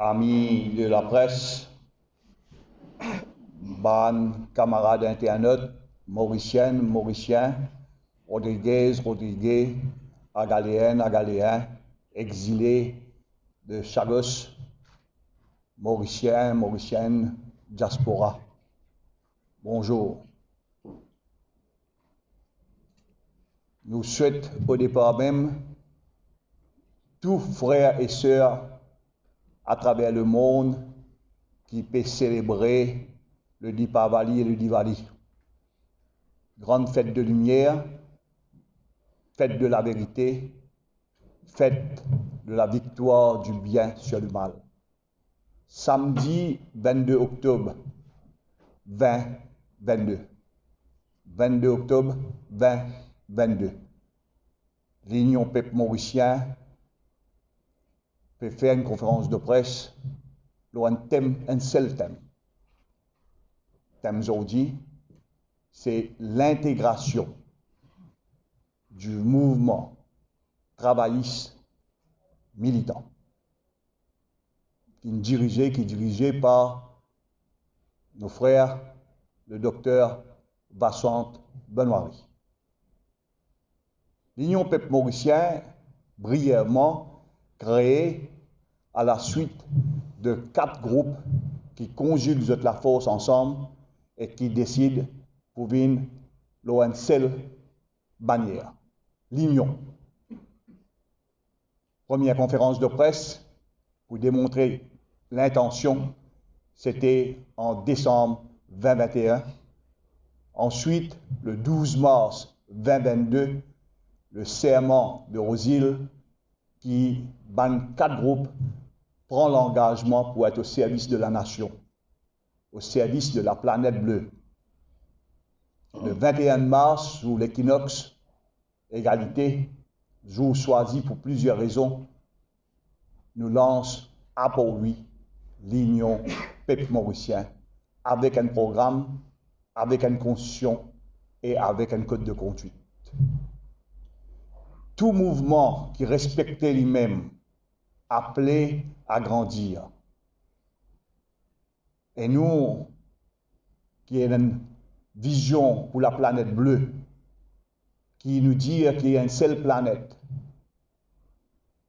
Amis de la presse, ban camarades internautes, mauriciennes, mauriciens, Rodriguez, agaléennes, agaléens, exilés de Chagos, mauriciens, mauriciennes, diaspora. Bonjour. Nous souhaitons au départ même tous frères et sœurs à travers le monde qui peuvent célébrer le Dipavali et le Diwali. Grande fête de lumière, fête de la vérité, fête de la victoire du bien sur le mal. Samedi 22 octobre 2022. 22 octobre 2022. L'Union Peuple Mauricien peut faire une conférence de presse sur un seul thème. Le thème aujourd'hui, c'est l'intégration du mouvement travailliste militant, qui est dirigé par nos frères, le docteur Vincent Benoît. L'Union Peuple Mauricien, brièvement créée à la suite de 4 groupes qui conjuguent la force ensemble et qui décident pour venir une seule bannière, l'Union. Première conférence de presse pour démontrer l'intention, c'était en décembre 2021. Ensuite, le 12 mars 2022, le serment de Rosil qui banne 4 groupes prend l'engagement pour être au service de la nation, au service de la planète bleue. Le 21 mars, sous l'équinoxe, égalité, jour choisi pour plusieurs raisons, nous lance à pour lui l'Union Peuple Mauricien avec un programme, avec une constitution et avec un code de conduite. Tout mouvement qui respectait lui-même appelé à grandir. Et nous, qui avons une vision pour la planète bleue, qui nous dit qu'il y a une seule planète,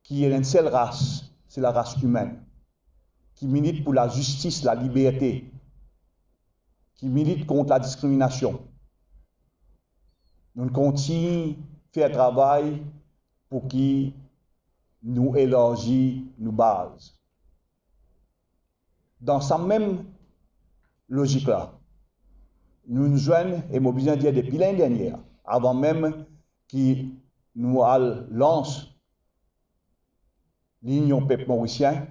qu'il y a une seule race, c'est la race humaine, qui milite pour la justice, la liberté, qui milite contre la discrimination. Nous continuons à faire travail pour qu'il nous élargisse nos bases. Dans sa même logique-là, nous nous joignons, et nous besoin de dire depuis l'année dernière, avant même qu'il nous lance l'Union Peuple Mauricien,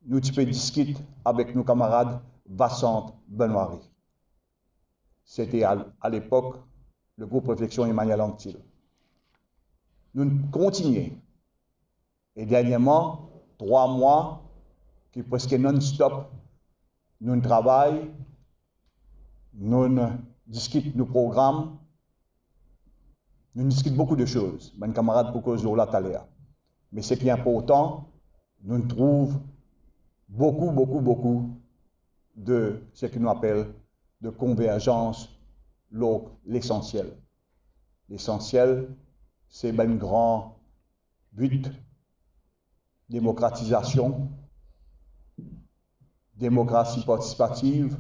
nous pouvons discuter avec nos camarades Vincent Benoît. C'était à l'époque le groupe Réflexion Emmanuel Anctil. Nous continuons. Et dernièrement, 3 mois, qui presque non-stop, nous travaillons, nous discutons nos programmes, nous discutons beaucoup de choses. Mes camarades pour cause de là tout à l'heure. Mais ce qui est important, nous trouvons beaucoup de ce que nous appelons de convergence, l'essentiel. L'essentiel, c'est un grand but, démocratisation, démocratie participative.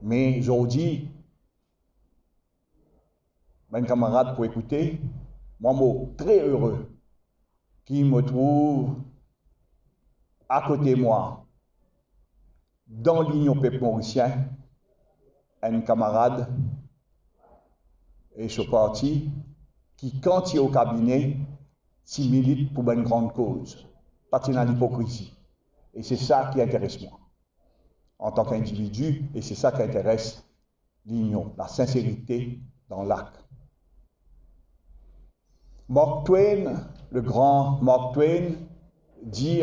Mais aujourd'hui, mes camarades pour écouter, moi, je suis très heureux qui me trouve à côté de moi, dans l'Union Peuple Mauricien, un camarade et ce parti qui, quand il est au cabinet, s'il milite pour une grande cause, pas dans l'hypocrisie. Et c'est ça qui intéresse moi, en tant qu'individu, et c'est ça qui intéresse l'Union, la sincérité dans l'acte. Mark Twain, le grand Mark Twain, dit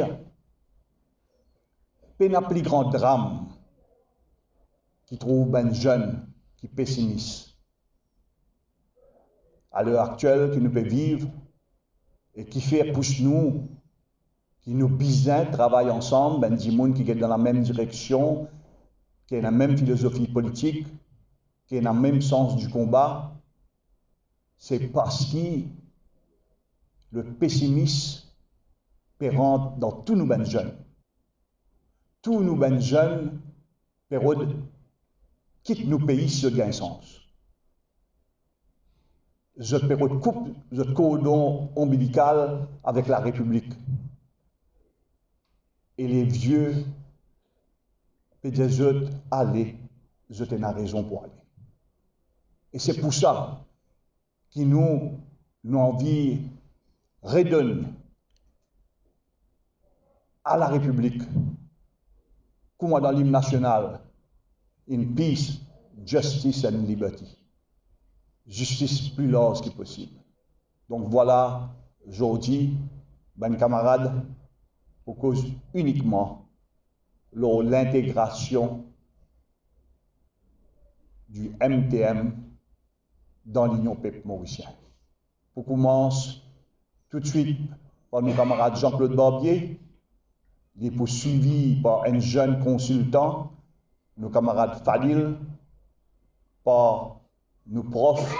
« Pas plus grand drame qui trouve un jeune qui est pessimiste. À l'heure actuelle, qui nous peut vivre et qui fait pour nous, qui nous besoin travaillent ensemble, ben des gens qui sont dans la même direction, qui ont la même philosophie politique, qui ont le même sens du combat, c'est parce que le pessimisme rentre dans tous nos ben jeunes. Tous nos ben jeunes quittent nos pays sur gain sens. Je coupe le cordon ombilical avec la République. Et les vieux, et des autres, allez, je t'ai la raison pour aller. Et c'est pour ça que nous envie redonne à la République, comme dans l'hymne national, in peace, justice and liberty. Justice plus large que possible. Donc voilà, aujourd'hui, ben camarades, pour cause uniquement l'intégration du MTM dans l'Union peuple mauricien. Pour commencer tout de suite par nos camarades Jean-Claude Barbier, il est poursuivi par un jeune consultant, nos camarades Fadil, par nos profs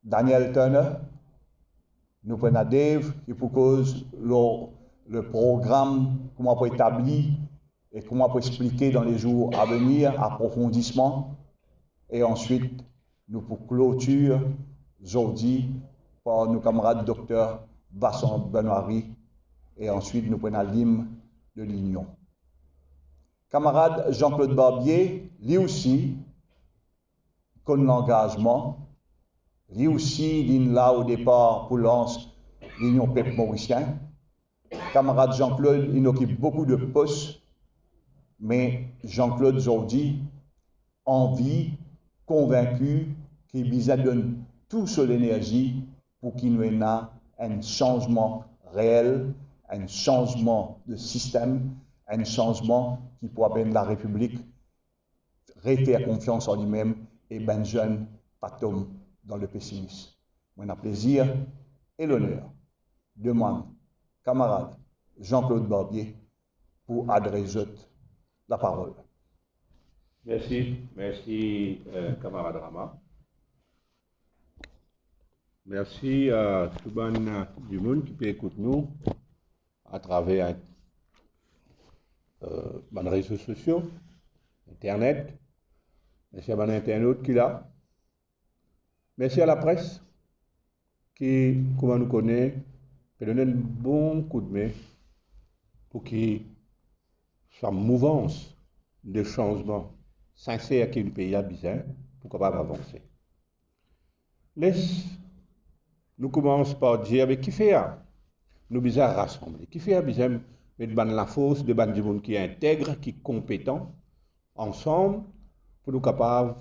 Daniel Turner, nous prenons Dave, et pour cause le programme, comment on peut établir et comment on peut expliquer dans les jours à venir, approfondissement, et ensuite nous pour clôture aujourd'hui par nos camarades docteur Vincent Benoît, et ensuite nous prenons l'hymne de l'Union. Camarade Jean-Claude Barbier, lui aussi, comme l'engagement, lui aussi, il là au départ pour lancer l'Union peuple mauricien. Camarade Jean-Claude, il occupe beaucoup de postes, mais Jean-Claude aujourd'hui, envie, convaincu qu'il donne toute son énergie pour qu'il y ait un changement réel, un changement de système, un changement qui pourra permettre la République refaire confiance en lui-même et ben jeune pas tomber dans le pessimisme. On a plaisir et l'honneur de mon camarade Jean-Claude Barbier pour adresser la parole. Merci, camarade Rama. Merci à tout le monde du monde qui peut écouter nous à travers les réseaux sociaux, Internet. Merci à l'internaute qui est là. Merci à la presse qui, comme on nous connaît, peut donner un bon coup de main pour que sa mouvance de changement sincère que le pays a besoin pour capable avancer. Nous commençons par dire avec qui fait nous besoin rassembler. Qui fait besoin mettre la force de du monde qui est intègre, qui est compétent, ensemble, pour nous capables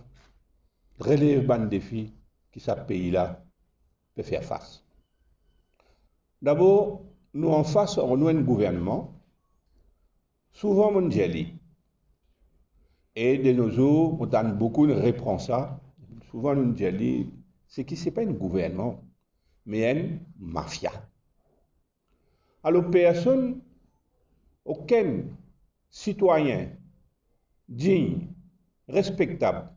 de relever les défis que ce pays-là peut faire face. D'abord, nous en face, on a un gouvernement, souvent mondialisé. Et de nos jours, on a beaucoup de reprend ça. Souvent, nous disons, c'est que ce n'est pas un gouvernement, mais une mafia. Alors, personne, aucun citoyen digne, respectable,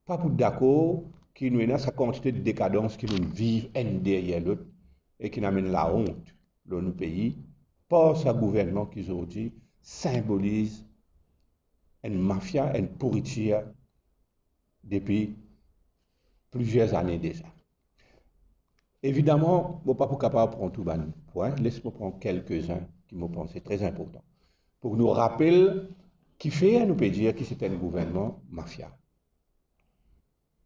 pas pour d'accord, qui nous a sa quantité de décadence qui nous vivent un derrière l'autre et qui amène la honte dans nos pays, par ce gouvernement qui aujourd'hui symbolise une mafia, une pourriture depuis plusieurs années déjà. Évidemment, je ne suis pas capable de prendre tout le point. Laisse-moi prendre quelques-uns qui me pensent très importants. Pour nous rappeler qui fait, nous peut dire que c'est un gouvernement mafia.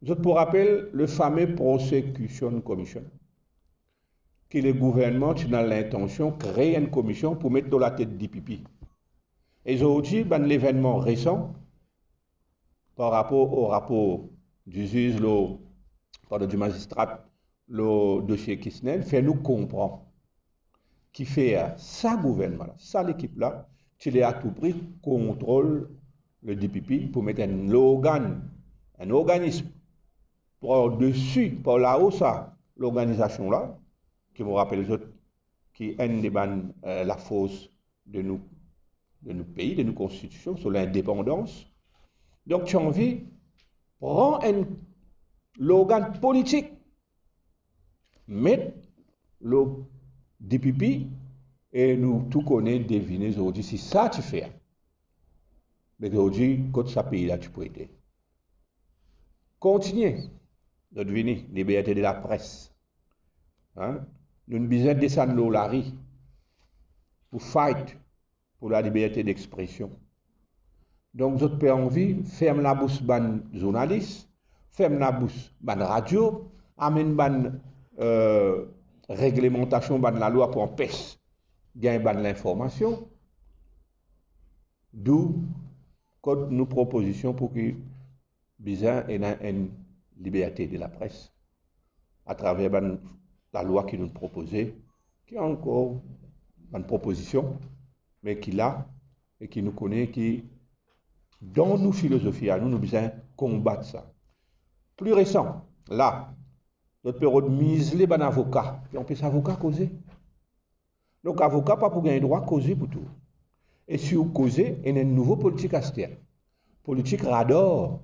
Je pour rappel le fameux Prosecution Commission, que le gouvernement a l'intention de créer une commission pour mettre dans la tête du pipi. Et aujourd'hui, l'événement récent, par rapport au rapport du juge, du magistrat, le dossier Kisnel, fait nous comprendre qui fait ça gouvernement, ça l'équipe-là, qui est à tout prix contrôle le DPP pour mettre un organisme par dessus, par là-haut, ça, l'organisation-là, qui vous rappelle les autres, qui aime la force de nos pays, de nos constitutions, sur l'indépendance. Donc, tu as envie, prends l'organe politique, mettre le DPP, et nous tout connaissons, deviner aujourd'hui, si ça tu fais. Mais aujourd'hui, quand ça pays là, tu peux aider. Continuez de devenir liberté de la presse. Hein? Nous avons besoin de descendre l'olari pour fight pour la liberté d'expression. Donc, vous avez envie, ferme la bouche ban journaliste, ferme la bouche ban radio, amène ban réglementation ban la loi pour empêcher gagner ban l'information. D'où nos propositions pour que bizarre ait une liberté de la presse à travers la loi qui nous proposait, qui a encore une proposition, mais qui l'a et qui nous connaît, qui dans nos philosophies, nous besoin combattre ça. Plus récent, là, notre période mise les ban avocats, et on peut avocat causer. Donc avocat pas pour gagner droit causer pour tout. Et si vous causez, il y a une nouvelle politique à ce terme. Politique radar.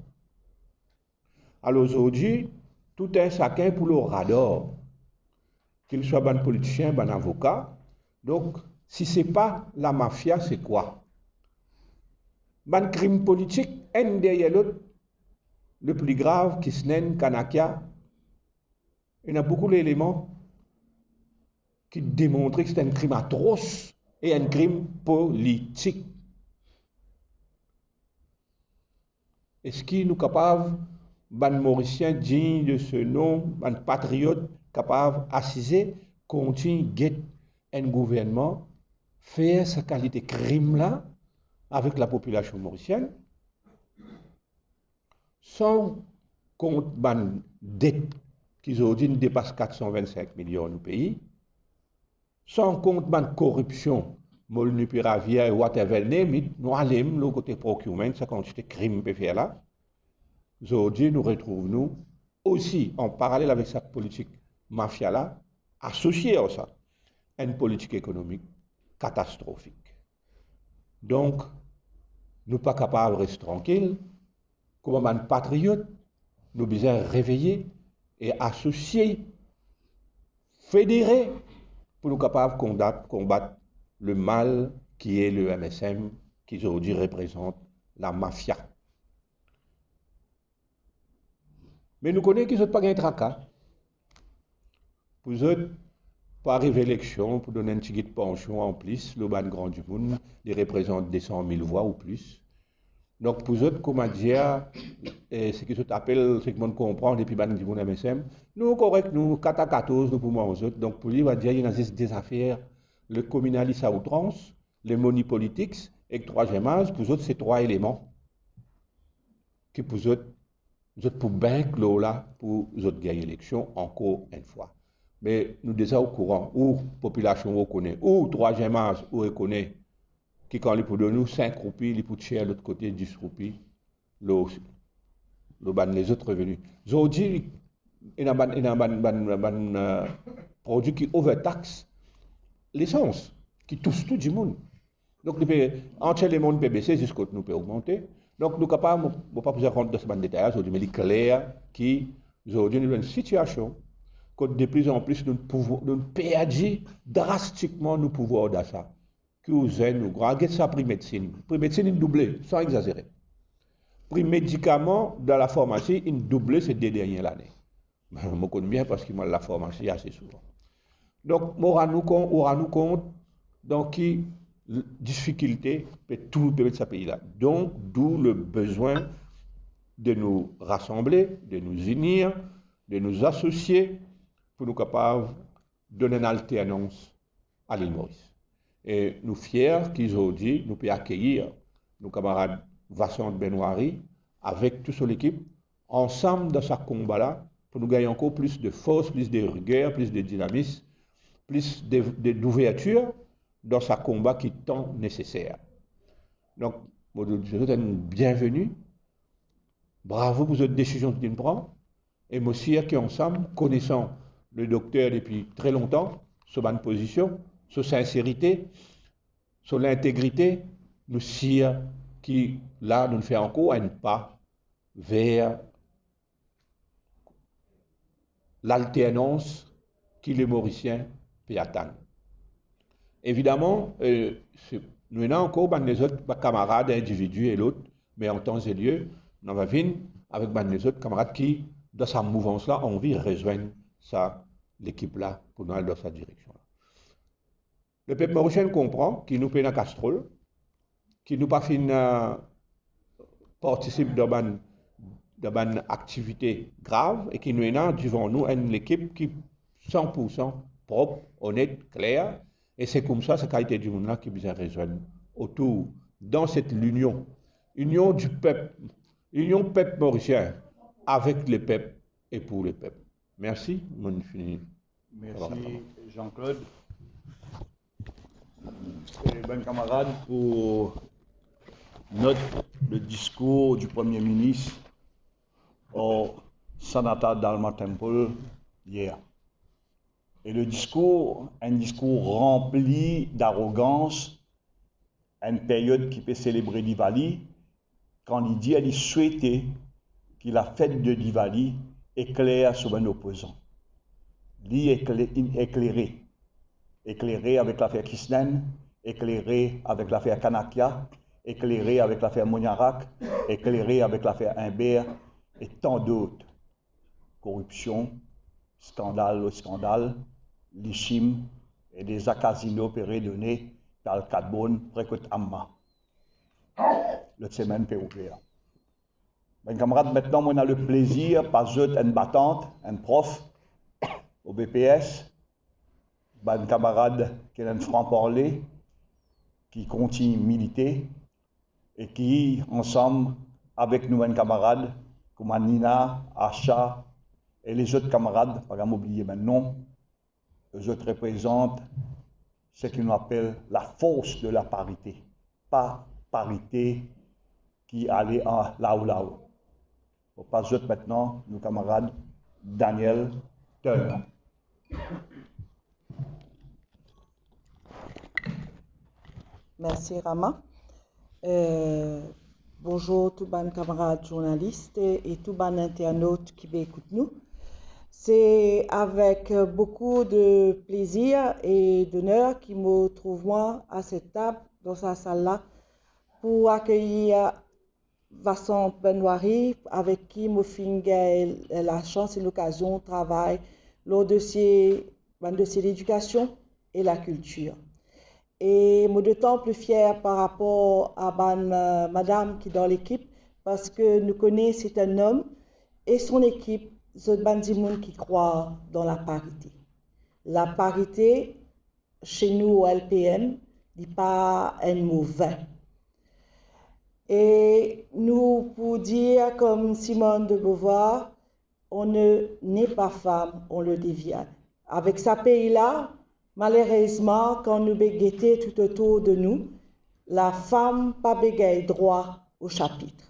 Alors aujourd'hui, tout un chacun pour le radar. Qu'il soit ban politicien, ban avocat. Donc, si ce n'est pas la mafia, c'est quoi? Ban crime politique, un derrière l'autre, le plus grave, Kisnen, Kanakia, il y a beaucoup d'éléments qui démontrent que c'est un crime atroce et un crime politique. Est-ce qu'il nous capable, ban Mauricien digne de ce nom, ban patriote capable d'assiser, continuer un gouvernement, faire sa qualité crime-là avec la population mauricienne, sans compte ban dette qui aujourd'hui dépasse 425 millions au pays, sans compte ban corruption, molnupiravir, whatever name it, nous allons le côté procurement, ça quantité de crime peut faire là. Aujourd'hui, nous retrouvons aussi, en parallèle avec cette politique mafia là, associée à ça, une politique économique catastrophique. Donc, nous ne sommes pas capables de rester tranquilles, comme un patriote, nous sommes besoin réveiller et associer, fédérer, pour nous capables de combattre le mal qui est le MSM, qui aujourd'hui représente la mafia. Mais nous connaissons qu'ils n'ont pas gagné de tracas. Pour eux, pour arriver à l'élection, pour donner un petit de pension en plus, le ban grand du monde, ils représentent des 100 000 voix ou plus. Donc pour eux, comment dire, ce qu'ils appellent, ce que monde comprend depuis ban du monde MSM, nous correct, nous 4 à 14, nous pouvons aux autres. Donc pour lui, il va dire, il y a des affaires, le communalisme à outrance, le money politics, et le troisième âge, pour eux, c'est 3 éléments. Qui pour eux, pour bien clos là, pour eux gagner l'élection encore une fois. Mais nous déjà au courant, ou population on connaît, ou troisième âge on reconnaît, qui quand il pour de nous 5 roupies, il pour cher l'autre côté 10 roupies, les autres revenus. Aujourd'hui, il y a un produit qui overtaxe l'essence, qui touche tout le monde. Donc, entre les mondes peut baisser jusqu'à nous peut augmenter. Donc, nous ne sommes pas besoin de rentrer dans ce détail aujourd'hui, mais il est clair qu'aujourd'hui, nous avons une situation que de plus en plus, nous perdons drastiquement nos pouvoirs d'achat. Que vous avez, nous regardez ça, prix médecine. Prix médecine, il doublé, sans exagérer. Prix médicaments dans la pharmacie, il doublé ces 2 dernières années. Je me connais bien parce que moi, la pharmacie, assez souvent. Donc, on aura nous compte dans qui difficulté peut tout de ce pays-là. Donc, d'où le besoin de nous rassembler, de nous unir, de nous associer pour nous capables de donner une alternance à l'île Maurice. Et nous fiers qu'aujourd'hui, nous pouvons accueillir nos camarades Vincent Benoît avec toute son équipe, ensemble dans ce combat-là, pour nous gagner encore plus de force, plus de rigueur, plus de dynamisme, plus d'ouverture dans ce combat qui est tant nécessaire. Donc, je vous souhaite une bienvenue. Bravo pour cette décision que nous prenons. Et moi aussi, qui ensemble, connaissant le docteur depuis très longtemps, sur ma position, sur sincérité, sur l'intégrité, nous sire qui, là, nous fait encore un pas vers l'alternance qui les Mauriciens peuvent atteindre. Évidemment, nous avons encore les autres camarades, individus et l'autre, mais en temps et lieu, nous allons venir avec les autres camarades qui, dans sa mouvance-là, ont envie de rejoindre l'équipe-là pour aller dans sa direction. Le peuple mauricien comprend qu'il nous paye dans Castrol, qu'il nous pas participe dans une activité grave et qui nous est devant nous une équipe qui est 100% propre, honnête, claire. Et c'est comme ça, cette qualité du monde-là qui nous a rejoint autour, dans cette union du peuple, union peuple mauricien avec le peuple et pour le peuple. Merci, mon fini. Merci Jean-Claude. Et ben camarade, pour le discours du Premier ministre au Sanata Dharma Temple hier. Et le discours, un discours rempli d'arrogance, une période qui peut célébrer Diwali, quand il dit, elle souhaitait que la fête de Diwali éclaire sur un opposant. Il éclairé avec l'affaire Kisnen, éclairé avec l'affaire Kanakia, éclairé avec l'affaire Moniarak, éclairé avec l'affaire Imbert et tant d'autres. Corruption, scandale au scandale, l'Ichim et des acasinos pérédonnés dans le Cadbone, Précote Amma. Le semaine péroupéa. Mes camarades, maintenant, on a le plaisir, pas une battante, un prof au BPS, un camarade qui est un franc-parler, qui continue à militer et qui, ensemble, avec nous, un camarade, comme Nina, Acha et les autres camarades, pas m'oublier maintenant, les autres représentent ce qu'on appelle la force de la parité. Pas parité qui allait là ou. On passe maintenant, nos camarades, Daniel Turner. Merci Rama. Bonjour tous les camarades journalistes et tous les internautes qui écoutent nous. C'est avec beaucoup de plaisir et d'honneur que me trouve moi à cette table, dans cette salle-là, pour accueillir Vincent Benoît, avec qui me fait la chance et l'occasion de travailler le dossier d'éducation et la culture. Et je suis d'autant plus fière par rapport à madame qui est dans l'équipe, parce que nous connaissons c'est un homme et son équipe, c'est des gens qui croient dans la parité. La parité, chez nous au LPM, n'est pas un mauvais. Et nous, pour dire comme Simone de Beauvoir, on n'est pas femme, on le devient. Avec ce pays-là, malheureusement, quand nous béguettons tout autour de nous, la femme n'a pas droit au chapitre.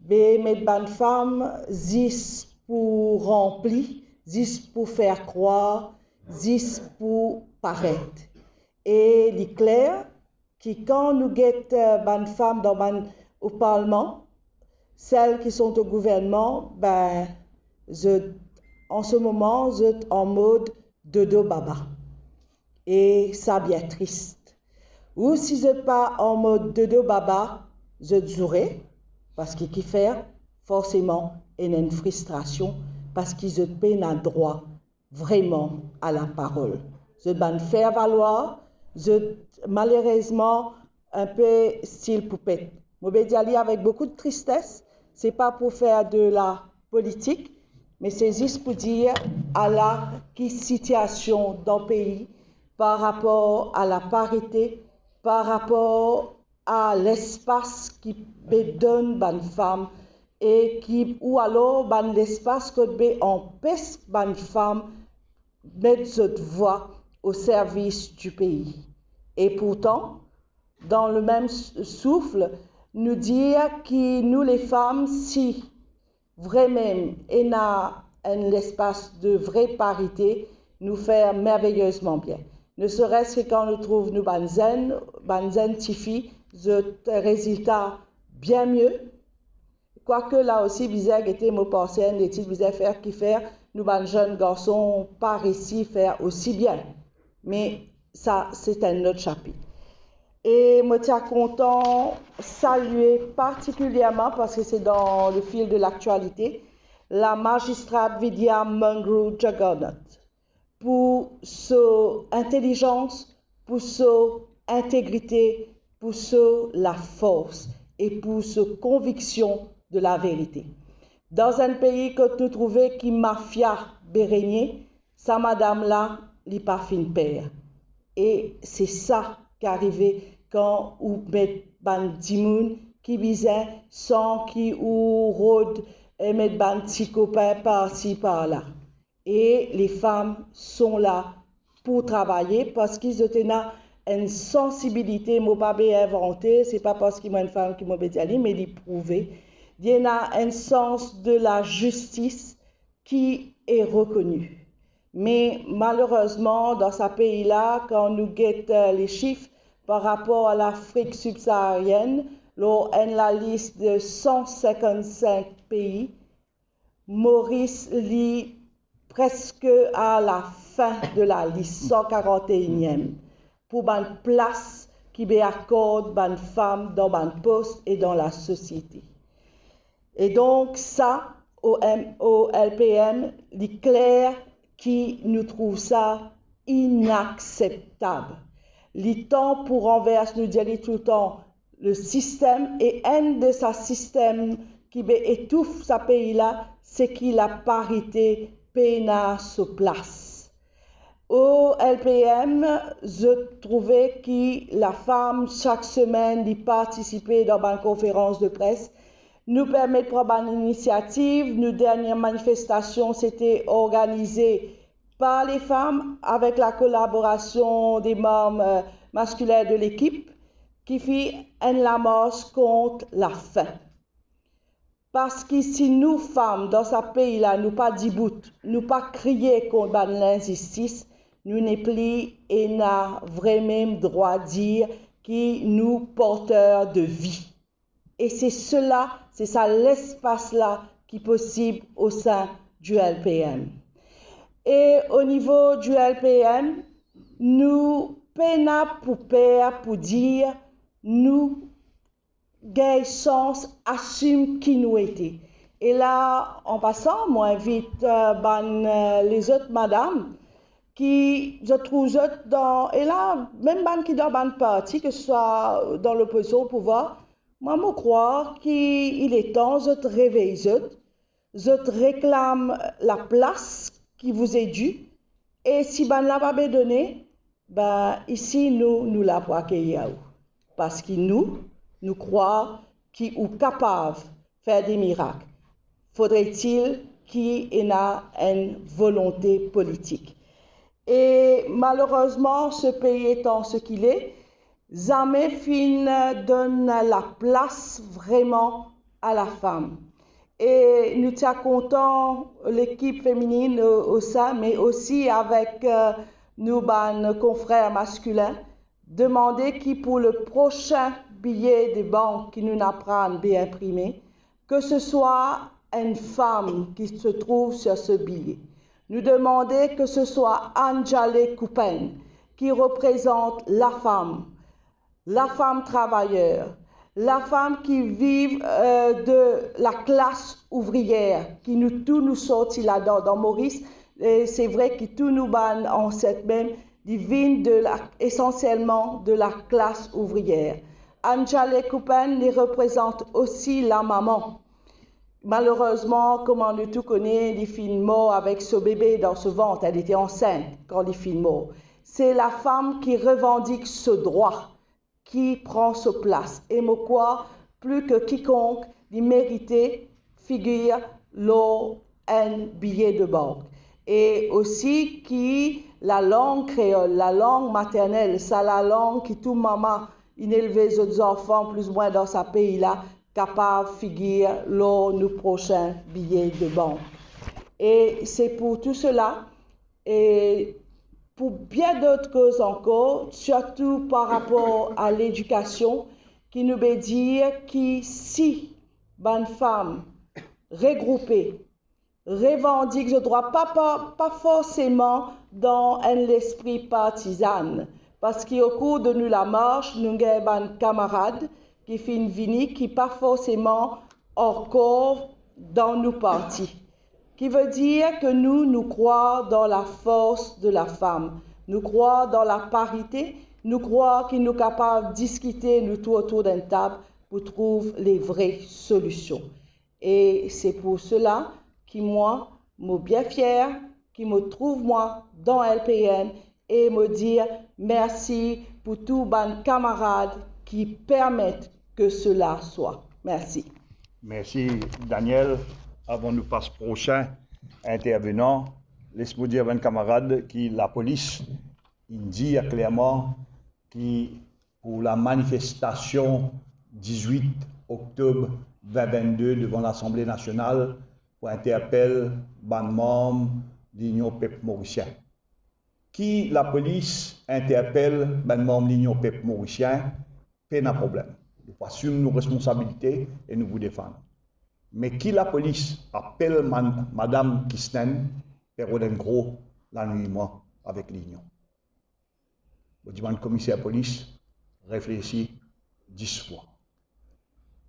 Mais les femmes, zis pour remplir, zis pour faire croire, zis pour paraître. Et il est clair que quand nous guettons les femmes au Parlement, celles qui sont au gouvernement, en ce moment, je suis en mode dodo baba. Et ça bien triste. Ou si je suis pas en mode dodo baba, je jouerai, parce qu'il y faire forcément une frustration, parce qu'ils ont pas droit vraiment à la parole. Je vais faire valoir, malheureusement, un peu style poupette. Je vais dire avec beaucoup de tristesse, ce n'est pas pour faire de la politique, mais c'est juste pour dire à la situation dans le pays par rapport à la parité, par rapport à l'espace qui donne aux femmes et qui, ou alors l'espace que empêche les femmes de mettre cette voix au service du pays. Et pourtant, dans le même souffle, nous dire que nous les femmes, si vraiment il y a un espace de vraie parité, nous faire merveilleusement bien. ne serait-ce que quand nous trouvons nous banzen tifi, résultat bien mieux. Quoique là aussi, bizarre était mon pensée, des titres bizarre faire qui faire, nous ban jeunes garçons pas réussi faire aussi bien. Mais ça, c'est un autre chapitre. Et moi, tiens content saluer particulièrement, parce que c'est dans le fil de l'actualité, la magistrate Vidya Mungru Jagannath pour son intelligence, pour son intégrité, pour son la force et pour sa conviction de la vérité. Dans un pays que nous trouvons qui mafia bérégné, sa madame-là, n'est pas fin père. Et c'est ça qui arrivait quand on met ban dimoun qui visait sans qui ou rôde et met ban petit copain par-ci par-là. Et les femmes sont là pour travailler parce qu'ils ont une sensibilité, moi pas bien inventé, c'est pas parce qu'ils sont une femme qui m'a dit, mais d'y prouver. Il y a un sens de la justice qui est reconnu. Mais malheureusement, dans ce pays-là, quand nous guettons les chiffres par rapport à l'Afrique subsaharienne, là, on a la liste de 155 pays. Maurice lit presque à la fin de la liste, 141e, pour une place qui accorde une femme dans un poste et dans la société. Et donc, ça, au LPM, il est clair qui nous trouve ça inacceptable. Le temps pour renverser, nous disons tout le temps, le système et un de ces systèmes qui étouffe ce pays-là, c'est qu'il la parité peine sur place. Au LPM, je trouvais que la femme, chaque semaine, d'y participer dans une conférence de presse, nous permet de prendre une initiative. Nos dernières manifestations, c'était organisées par les femmes avec la collaboration des membres masculins de l'équipe qui fit une lamence contre la faim. Parce que si nous, femmes, dans ce pays-là, nous pas dit bout, nous pas crier contre l'injustice, nous n'est plus et n'a vraiment droit de dire que nous porteurs de vie. Et c'est cela, c'est ça l'espace-là qui est possible au sein du LPM. Et au niveau du LPM, nous peinons pour dire, nous, gain sens, assume qui nous étions. Et là, en passant, moi, invite les autres madames qui, je trouve, dans, et là, même qui dans ban parti, que ce soit dans l'opposition au pouvoir, moi, je crois qu'il est temps de réveiller, je réclame la place qui vous est due, et si ban l'a pas donné, ben, ici, nous la pour accueillir. Parce que nous croyons qu'ils sont capables de faire des miracles. Faudrait-il qu'il y ait une volonté politique. Et malheureusement, ce pays étant ce qu'il est, jamais fin donne la place vraiment à la femme. Et nous sommes contents, l'équipe féminine au sein, mais aussi avec nos confrères masculins, demander qui pour le prochain billet de banque qui nous apprend bien imprimé, que ce soit une femme qui se trouve sur ce billet. Nous demander que ce soit Anjale Coupen qui représente la femme travailleuse, la femme qui vit de la classe ouvrière, qui nous sortit là-dedans dans Maurice. C'est vrai que tous nous ban en cette même divine essentiellement de la classe ouvrière. Anjale Coupen les représente aussi la maman. Malheureusement, comme on le tout connaît, les filles morts avec ce bébé dans ce ventre, elle était enceinte quand les filles morts. C'est la femme qui revendique ce droit, qui prend sa place. Et moi quoi, plus que quiconque, il méritait figure un billet de banque. Et aussi qui la langue créole, la langue maternelle, c'est la langue qui tout maman il élève les autres enfants plus ou moins dans ce pays-là, capable de figurer nos prochains billets de banque. Et c'est pour tout cela, et pour bien d'autres causes encore, surtout par rapport à l'éducation, qui nous veut dire que si une femme regroupée revendique ce droit, pas forcément dans l'esprit partisan, parce qu'au cours de nous la marche, nous avons un camarade qui fait une vini qui pas forcément encore dans nos partis. Qui veut dire que nous croyons dans la force de la femme, nous croyons dans la parité, nous croyons qu'il nous capables de discuter nous tout autour d'une table pour trouver les vraies solutions. Et c'est pour cela que moi, je suis bien fière, qui me trouve moi dans LPN et me dire merci pour tous les camarades qui permettent que cela soit. Merci. Merci, Daniel. Avant nous passer prochain intervenant, laisse-moi dire à un camarade que la police il dit clairement que pour la manifestation 18 octobre 2022 devant l'Assemblée nationale, pour interpeller les membres de l'Union peuple mauricien. Qui la police interpelle les membres de l'Union peuple mauricien, pas de problème. Nous assumons nos responsabilités et nous vous défendons. Mais qui la police appelle Madame Kisnen, pour un gros l'ennuiement avec l'Union. Le commissaire de police réfléchit 10 fois.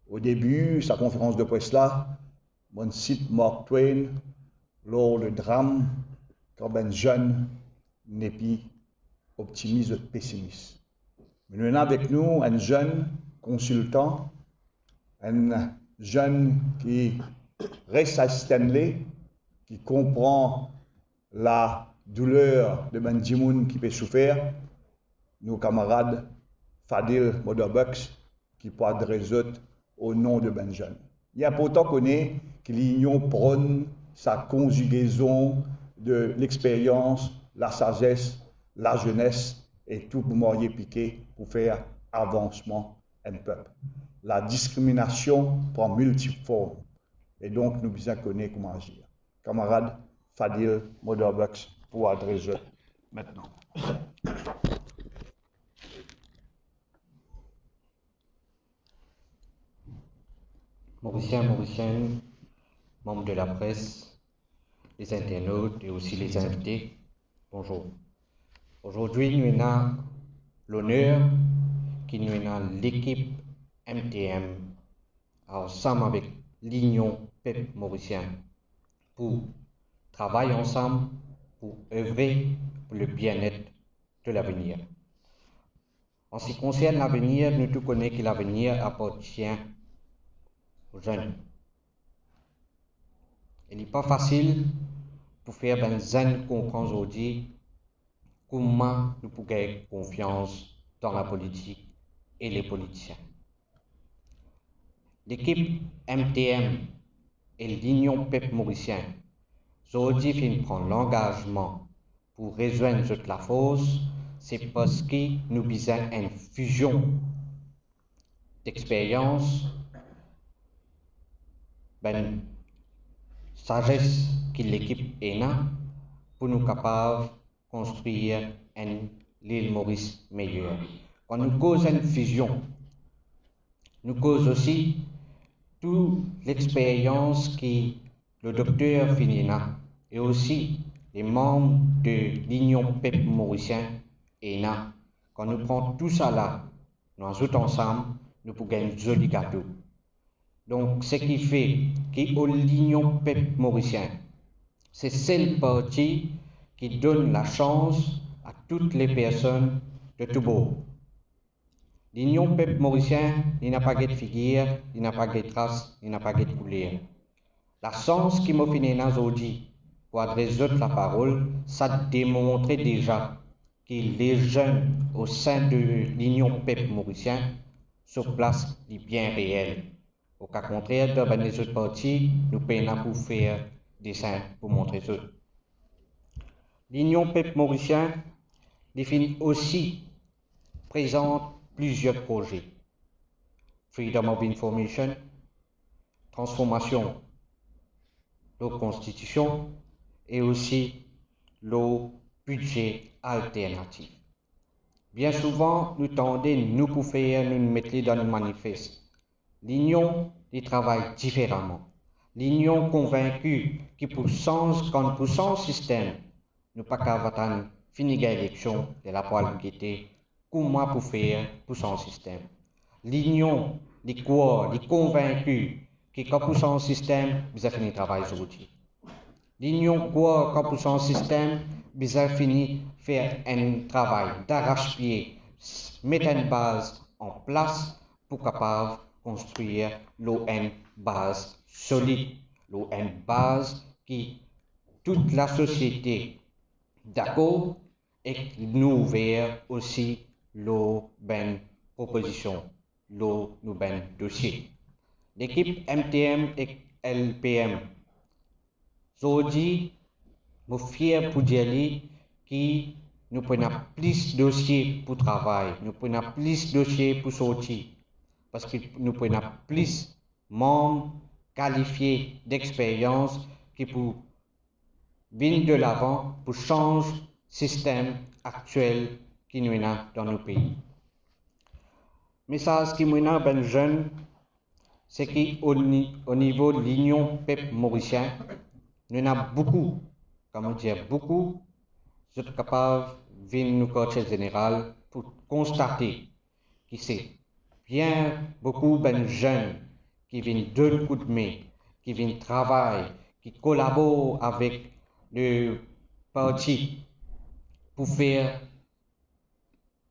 Au début, sa conférence de presse là, mon cite Mark Twain, lors le drame, comme un jeune n'est pas optimiste ou pessimiste. Mais nous avons avec nous un jeune consultant, un jeune qui reste à Stanley, qui comprend la douleur de Benjamin qui peut souffrir, nos camarades Fadil Moderbux qui peut adresser au nom de Benjamin. Il est important qu'on ait que l'Union prône sa conjugaison de l'expérience, la sagesse, la jeunesse et tout pour m'auriez piqué pour faire avancement un peuple. La discrimination prend multiples formes et donc nous devons connaître comment agir. Camarade Fadil Moderbux pour adresser maintenant. Mauriciens, Mauriciennes, membres de la presse, les internautes et aussi les invités, bonjour. Aujourd'hui, nous avons l'honneur qui nous avons l'équipe MTM ensemble avec l'Union peuple mauricien pour travailler ensemble pour œuvrer pour le bien-être de l'avenir. En ce qui concerne l'avenir, nous tous connaissons que l'avenir appartient aux jeunes. Il n'est pas facile pour faire un jeune comprendre aujourd'hui comment nous pouvons avoir confiance dans la politique et les politiciens. L'équipe MTM et l'Union peuple mauricien aujourd'hui prend l'engagement pour rejoindre la force, c'est parce que nous visons une fusion d'expérience, une sagesse que l'équipe est là pour nous capables de construire l'île Maurice meilleure. Quand nous causons une fusion, nous causons aussi toute l'expérience que le docteur Finina et aussi les membres de l'Union peuple mauricien est là. Quand nous prenons tout ça là, nous ajoutons ensemble, nous pouvons gagner un joli gâteau. Donc, ce qui fait que l'Union peuple mauricien, c'est celle partie qui donne la chance à toutes les personnes de tout bord. L'Union peuple mauricien, il n'a pas de figure, il n'a pas de trace, il n'a pas de couleur. La chance qui m'a fini aujourd'hui pour adresser la parole, ça démontre déjà que les jeunes au sein de l'Union peuple mauricien sur place du bien réel. Au cas contraire, dans les autres parties, nous peinons pour faire des dessins pour montrer ça. L'Union peuple mauricien définit aussi, présente plusieurs projets. Freedom of Information, transformation de la Constitution et aussi le budget alternative. Bien souvent, nous tendons, nous pour faire, nous mettre dans le manifeste. L'union, ils travaillent différemment. L'union convaincue qui pour son système, nous pas qu'à finir l'élection de la poêle qui était, comment pour faire pour son système. L'union, les quoi, les convaincus qui quand pour son système, ils ont fini le travail aujourd'hui. L'union quoi, quand pour son système, ils ont fini faire un travail d'arrache-pied, mettre une base en place pour capable construire une base solide, une base qui toute la société d'accord et nous ouvert aussi nos ben propositions, nos ben dossiers. L'équipe MTM et LPM, aujourd'hui, je suis fier pour dire que nous prenons plus de dossiers pour travail, nous prenons plus de dossiers pour sortir, parce que nous prenons plus de membres qualifiés d'expérience qui pour venir de l'avant pour changer le système actuel qui nous a dans nos pays. Le message qui nous a ben jeune, c'est qu'au niveau de l'Union peuple mauricien, nous avons beaucoup, comment dire, beaucoup, nous sommes capables de venir nous quartier général pour constater que c'est bien beaucoup de jeunes qui viennent donner le coup de main, qui viennent travailler, qui collaborent avec le parti pour faire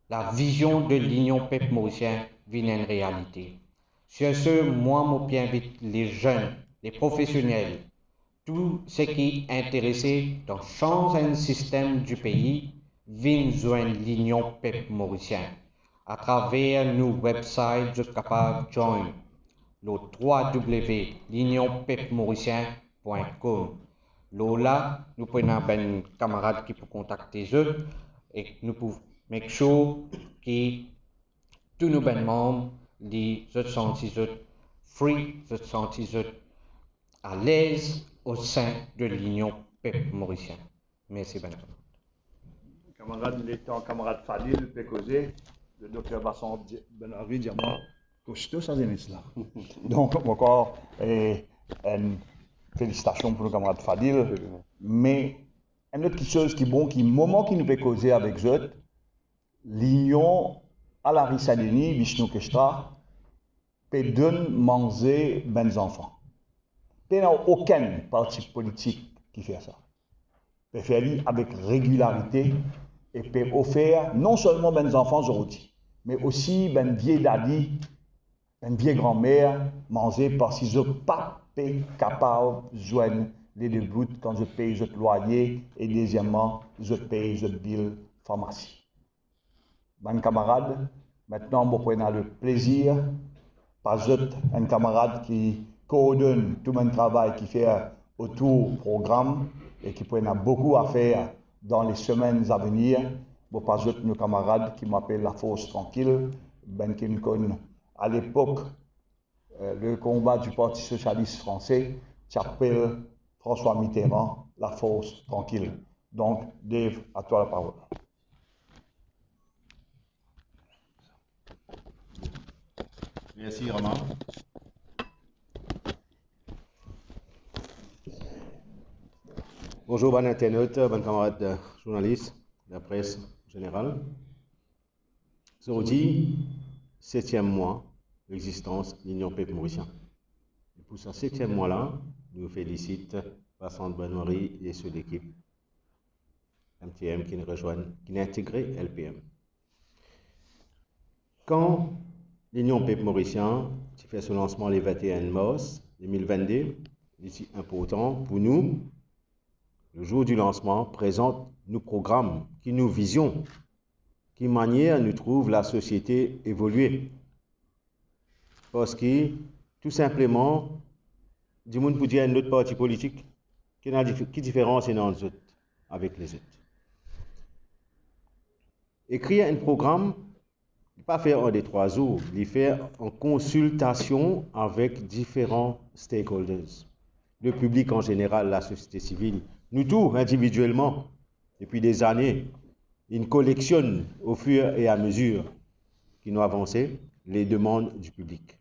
la vision de l'Union peuple mauricien devenir une réalité. Sur ce, moi, j'invite les jeunes, les professionnels, tous ceux qui sont intéressés dans changer un système du pays, viennent joindre l'Union peuple mauricien. À travers nos websites, vous êtes capables de joindre le www.l'unionpeuplemauricien.com. Là, nous prenons un camarade qui peut contacter eux et nous pouvons make sure que tous nos membres, les autres sont free, les autres sont à l'aise au sein de l'Union peuple mauricien. Merci bien. Camarade l'étant camarade Fadil, peut causer, le docteur Basson Benarvi, dire moi, costaud sans aimer cela. Donc, encore, une félicitation pour le camarade Fadil, mais une autre chose qui est bon, qui moment qui nous peut causer avec eux, l'Union à la Rissadeni, Vishnu Kestra, peut donner manger ben enfants. Il n'y a aucun parti politique qui fait ça. Il peut faire avec régularité et peut offrir non seulement ben enfants aujourd'hui, mais aussi ben vieux daddy, ben vieille grand-mère manger parce qu'ils n'ont pas capable de joindre les deux bouts quand je paye le loyer et deuxièmement je paye le bill pharmacie. Ben camarade, maintenant vous prenez le plaisir par un camarade qui coordonne tout mon travail qui fait autour du programme et qui prend beaucoup à faire dans les semaines à venir. Vous pas nos camarades qui m'appellent la Force Tranquille, ben qui à l'époque le combat du Parti Socialiste Français s'appelle François Mitterrand, la Force Tranquille. Donc, Dave, à toi la parole. Merci Romain. Bonjour, bon internaute, bon camarades journalistes, de la presse générale. Aujourd'hui, 7e mois d'existence de l'Union peuple mauricien. Et pour ce 7e mois-là, nous félicitons Vincent Benoît et ceux de l'équipe MTM qui nous rejoignent, qui ont intégré LPM. Quand l'Union peuple mauricien qui fait son lancement le 21 mars 2022, c'est important pour nous. Le jour du lancement présente nos programmes, qui nous vision, qui manière nous trouve la société évoluer. Parce que, tout simplement, du monde peut dire un autre parti politique qui différence avec les autres. Écrire un programme, pas faire en des 3 jours, le faire en consultation avec différents stakeholders. Le public en général, la société civile, nous tous individuellement, depuis des années, il collectionne au fur et à mesure qu'il nous avance les demandes du public.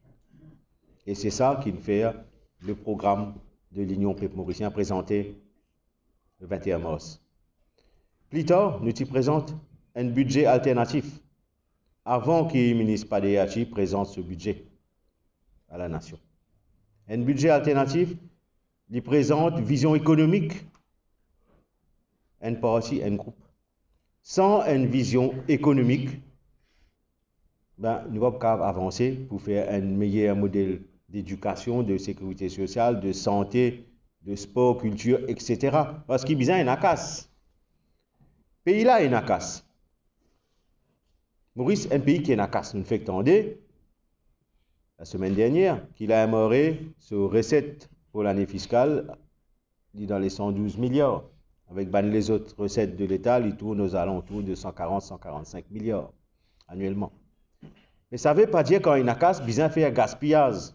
Et c'est ça qui fait le programme de l'Union peuple mauricien présenté le 21 mars. Plus tard, nous y présentons un budget alternatif avant que le ministre Padeachi présente ce budget à la nation. Un budget alternatif, il présente vision économique, un parti, un groupe. Sans une vision économique, ben, nous ne pouvons pas avancer pour faire un meilleur modèle d'éducation, de sécurité sociale, de santé, de sport, culture, etc. Parce qu'il y a une casse. Le pays là est une casse. Maurice, un pays qui est une casse. Nous fait attendre la semaine dernière qu'il a amélioré sur recette pour l'année fiscale dans les 112 milliards. Avec les autres recettes de l'État, ils tournent aux alentours de 140-145 milliards annuellement. Mais ça ne veut pas dire qu'en une casse, bien faire gaspillage.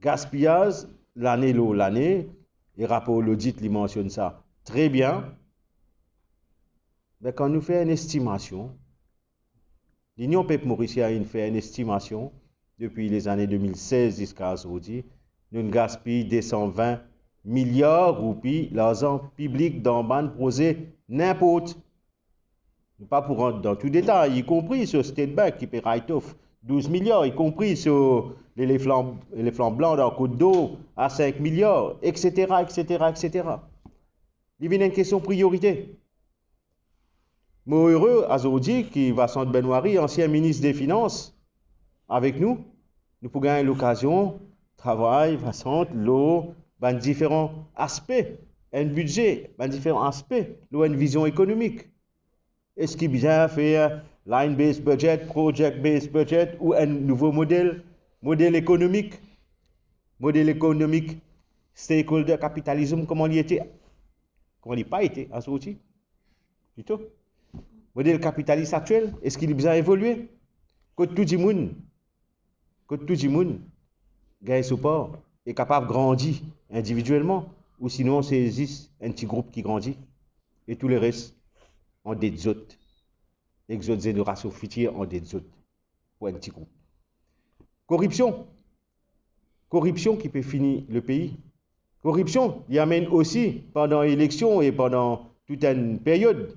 Gaspillage, l'année, et rapport l'audit, il mentionne ça très bien. Mais quand nous faisons une estimation, l'Union peuple mauricienne fait une estimation depuis les années 2016 jusqu'à aujourd'hui, nous gaspillons 220 milliards de roupies l'argent public dans ban projet n'importe. Pas pour rentrer dans tout détail, y compris sur State Bank qui paie write-off 12 milliards, y compris sur l'éléphant blanc dans Côte d'Eau à 5 milliards, etc., etc., etc. Il y a une question de priorité. Moi heureux, Azodi, qui va Vincent Benoît, ancien ministre des Finances, avec nous pouvons gagner l'occasion, travail, Vincent, l'eau, différents aspects, un budget, différents aspects, une vision économique. Est-ce qu'il bien faire line-based budget, project-based budget ou un nouveau modèle économique, stakeholder capitalisme, comment il était, comment il n'a pas été à ce outil, plutôt. Modèle capitaliste actuel, est-ce qu'il a bien évolué? Que tout le monde gagne support, est capable de grandir individuellement, ou sinon c'est juste un petit groupe qui grandit, et tous les restes ont des autres. Les autres générations futures ont des autres pour un petit groupe. Corruption qui peut finir le pays. Corruption, il amène aussi pendant l'élection et pendant toute une période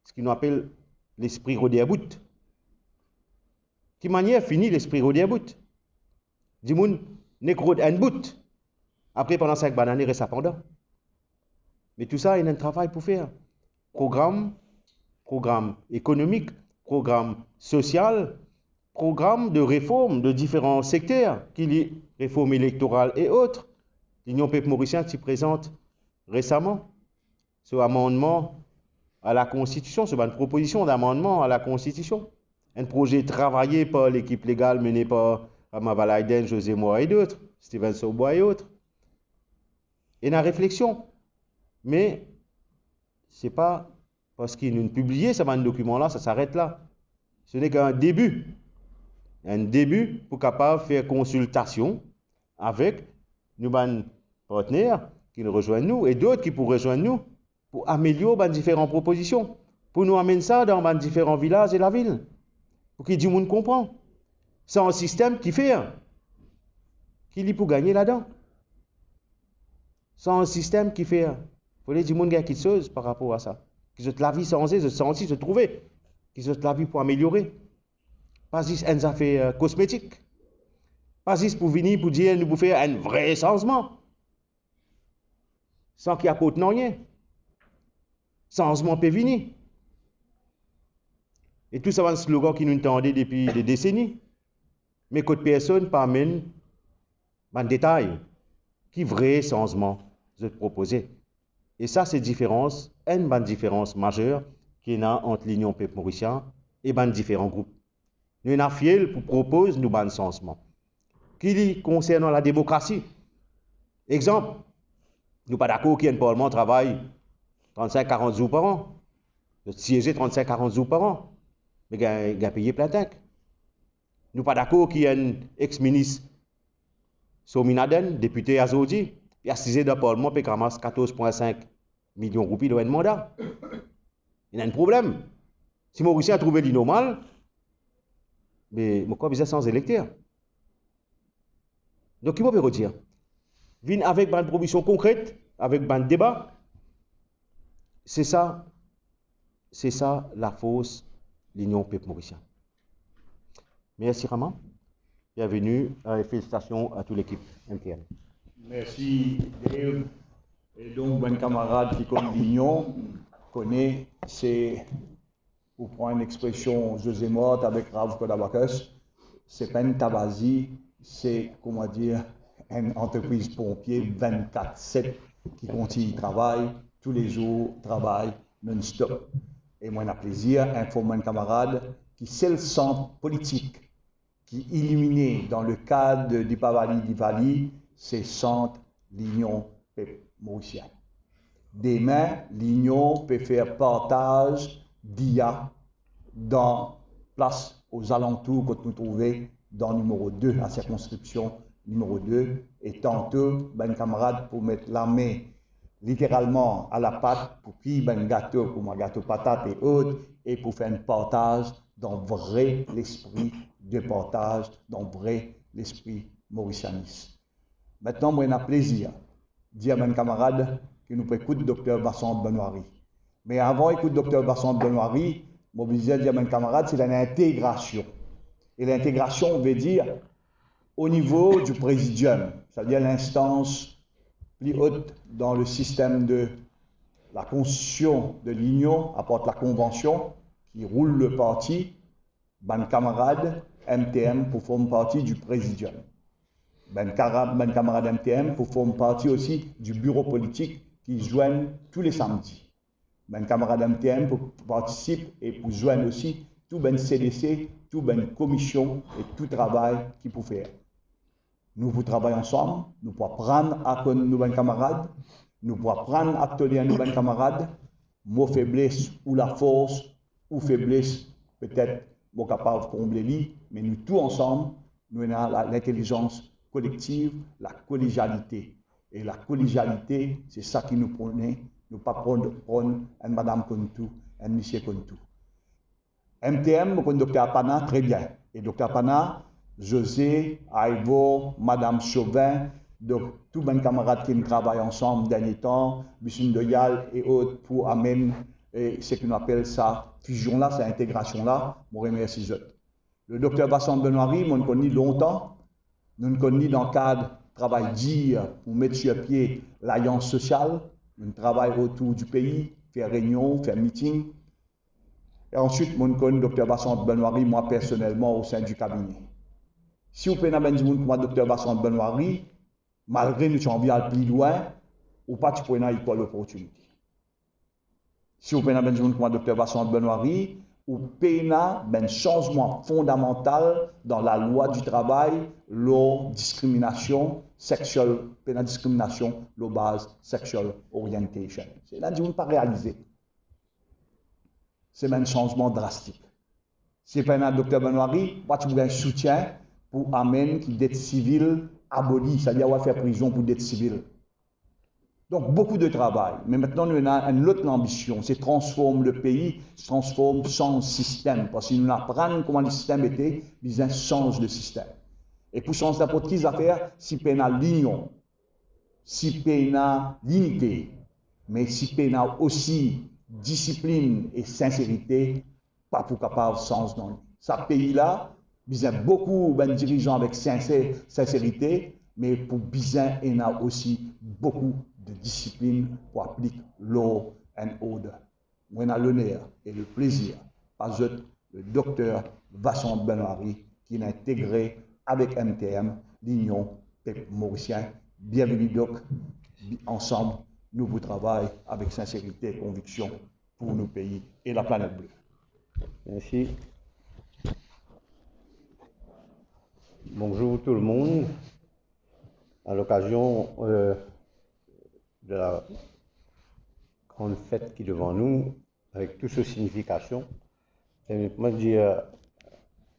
ce qu'on appelle l'esprit rodé à bout. Qui manière finit l'esprit rodé à bout? Du monde n'est que un bout. Après, pendant 5 années, reste pendant. Mais tout ça, il y a un travail pour faire. Programme économique, programme social, programme de réforme de différents secteurs, qu'il y ait réforme électorale et autres. L'Union peuple mauricien s'y présente récemment ce amendement à la Constitution, c'est une proposition d'amendement à la Constitution. Un projet travaillé par l'équipe légale menée par Rama Aiden, José Moa et d'autres, Steven Sobois et autres. Et la réflexion. Mais ce n'est pas parce qu'ils nous publié ce document-là, ça s'arrête là. Ce n'est qu'un début. Un début pour capable faire consultation avec nos partenaires qui nous rejoignent nous et d'autres qui pourraient rejoindre nous pour améliorer différentes propositions, pour nous amener ça dans différents villages et la ville, pour que du monde comprenne. C'est un système qui fait, qui est pour gagner là-dedans. C'est un système qui fait, il faut que du monde gagne quelque chose par rapport à ça. Qu'ils ont la vie sans se sentir, se trouver, qu'ils ont la vie pour améliorer. Pas juste une affaire cosmétique. Pas juste pour venir pour dire, nous pour faire un vrai changement. Sans qu'il apporte rien. Changement peut venir. Et tout ça, c'est un slogan qui nous entendait depuis des décennies. Mais que personne pas amène un détail. Qui vrai changement je te proposer. Et ça, c'est une différence majeure qu'il y a entre l'Union peuple mauricien et différents groupes. Nous avons fiel pour proposer nous un changement. Qui concerne la démocratie. Exemple, nous pas d'accord qu'il y ait un parlement travaille 35-40 jours par an. De siéger 35-40 jours par an. Mais il a payé plein de temps. Nous pas d'accord qu'il y ait un ex-ministre Sominaden, député Azodi, qui a siégé dans le parlement et qui ramasse 14,5 millions de roupies de un mandat. Il y a un problème. Si Mauricien a trouvé l'innormal, mais pourquoi vous êtes sans électeurs? Donc, il peut redire. Viens avec une proposition concrète, avec un débat. C'est ça la fausse l'Union peuple mauricien. Merci Raman. Bienvenue et félicitations à toute l'équipe MTM. Merci Dave. Et donc, bon camarade qui comme l'Union connaît, c'est, pour prendre une expression José Mort avec Rav Kodabakos, c'est pas une tabasie, c'est, comment dire, une entreprise pompier 24/7 qui continue de travailler, tous les jours, travaille non-stop. Et moi, j'ai plaisir d'informer un camarade qui, c'est le centre politique qui éliminé dans le cadre du Pavali d'Ivali, c'est centre l'Union peuple mauricien. Demain, l'Union peut faire partage d'IA dans place aux alentours que nous trouvons dans numéro 2, la circonscription numéro 2. Et tantôt, ben camarade pour mettre la main littéralement à la pâte pour qui ben gâteau, comme un gâteau patate et autres, et pour faire un partage dans vrai l'esprit de partage, dans vrai l'esprit mauricianiste. Maintenant, moi, j'ai un plaisir de dire à mes camarades que nous pouvons écouter le docteur Vincent Benoît. Mais avant d'écouter le docteur Vincent Benoît, je vais dire à mes camarades, c'est l'intégration. Et l'intégration veut dire au niveau du présidium, c'est-à-dire l'instance plus haute dans le système de la constitution de l'Union, apporte la convention qui roule le parti, ben camarades MTM pour former partie du présidium. Ben camarades MTM pour former partie aussi du bureau politique qui joignent tous les samedis. Ben camarades MTM pour participer et pour joindre aussi tout ben CDC, tout ben commission et tout travail qu'il peut faire. Nous pouvons travailler ensemble, nous pouvons prendre à nos ben camarades, nous pouvons prendre à tenir nos ben camarades, nos faiblesses ou la force ou faiblesse peut-être nous capables de combler lui, mais nous tous ensemble, nous avons l'intelligence collective, la collégialité. Et la collégialité, c'est ça qui nous prenait, nous ne pas prendre un madame comme tout, un monsieur comme tout. MTM, nous connaissons Dr Apana très bien. Et Dr Apana, José, Aïvo, Madame Chauvin, donc tous mes camarades qui travaillent ensemble dernier temps, Bissine Doyal et autres pour amener ce qu'on appelle ça, fusion-là, cette intégration-là, je remercie. Le docteur Vincent Benoît, nous le connaissons longtemps, nous le connaissons dans le cadre du travail dire pour mettre sur pied l'alliance sociale, nous travaillons autour du pays, faire réunion, faire meeting. Et ensuite, je connais le docteur Vincent Benoît, moi personnellement, au sein du cabinet. Si vous pouvez dire que le docteur Vincent Benoît, malgré nous avons envie d'aller plus loin, ou pas, tu peux avoir l'opportunité. Si vous pouvez dire que le docteur Vincent Benoît, ou pouvez un changement fondamental dans la loi du travail, la discrimination sexuelle, la discrimination, la base sexual orientation. C'est là que vous ne pas réaliser. C'est un changement drastique. Si vous un docteur Benoît, tu veux un soutien pour amener qui dette civile abolie, c'est-à-dire faire prison pour dette civile. Donc beaucoup de travail. Mais maintenant, nous avons une autre ambition, c'est transformer le pays, transformer son système. Parce que nous apprenons comment le système était, nous change le système. Et pour changer n'importe quelle affaire, si on a l'union, si on a l'unité, mais si on a aussi discipline et sincérité, pas pour capable de changer dans ce pays-là, il y a beaucoup de dirigeants avec sincérité, mais pour bizarre, il y a aussi beaucoup de discipline pour appliquer law and order. On a l'honneur et le plaisir d'ajouter le docteur Vincent Benoît qui a intégré avec MTM l'Union peuple mauricien. Bienvenue donc, ensemble, nous vous travaillons avec sincérité et conviction pour nos pays et la planète bleue. Merci. Bonjour tout le monde. À l'occasion de la grande fête qui est devant nous, avec toute sa signification, moi dire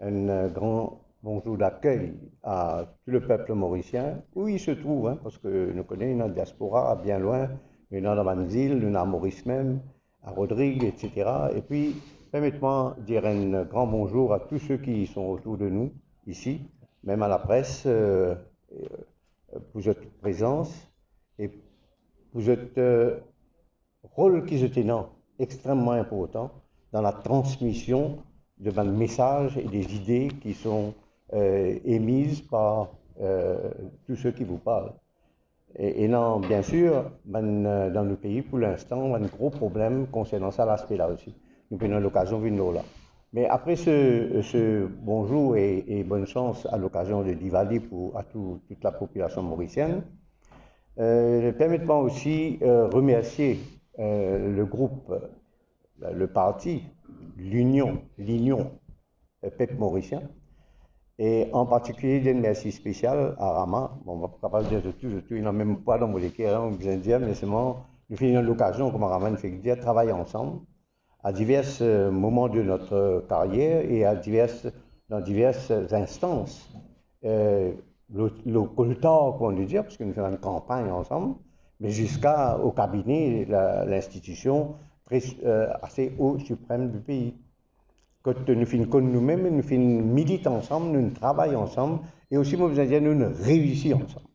un grand bonjour d'accueil à tout le peuple mauricien, où il se trouve, parce que nous connaissons une diaspora bien loin, nous sommes dans Manzil, nous sommes à Maurice même, à Rodrigue, etc. Et puis, permettez-moi de dire un grand bonjour à tous ceux qui sont autour de nous, ici, même à la presse, pour votre présence et pour votre rôle qui est extrêmement important dans la transmission de mes messages et des idées qui sont émises par tous ceux qui vous parlent. Et non, bien sûr, dans le pays, pour l'instant, on a un gros problème concernant ça, l'aspect-là aussi. Nous prenons l'occasion de venir là. Mais après ce bonjour et bonne chance à l'occasion de Diwali à toute la population mauricienne, permettez-moi aussi remercier le groupe, le parti, l'Union PEP mauricien, et en particulier d'un merci spécial à Rama. Bon, on ne va pas parler de tout, il n'a même pas dans mon équipe, on besoin de dire, mais seulement, nous finissons l'occasion, comme Rama nous fait dire, travailler ensemble à divers moments de notre carrière et dans diverses instances. Le collecteur, qu'on veut dire, parce que nous faisons une campagne ensemble, mais jusqu'au cabinet, l'institution assez haut suprême du pays. Quand nous faisons nous-mêmes, nous militons ensemble, nous travaillons ensemble, et aussi, moi, vous dire, nous réussissons ensemble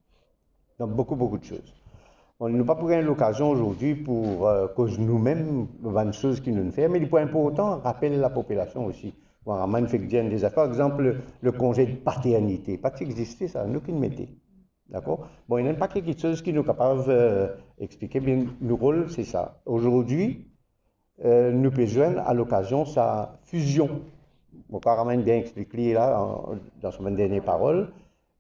dans beaucoup de choses. On n'a pas pris l'occasion aujourd'hui pour cause nous-mêmes, une chose qui nous fait, mais le point important, rappelle la population aussi. Voilà, on fait des affaires, par exemple, le congé de paternité. Pas existé, ça, nous qui le mettons. D'accord? Bon, il n'y a pas quelque chose qui nous est capable d'expliquer, mais le rôle, c'est ça. Aujourd'hui, nous besoin à l'occasion sa fusion. Mon Caramène bien expliqué là dans son dernière parole.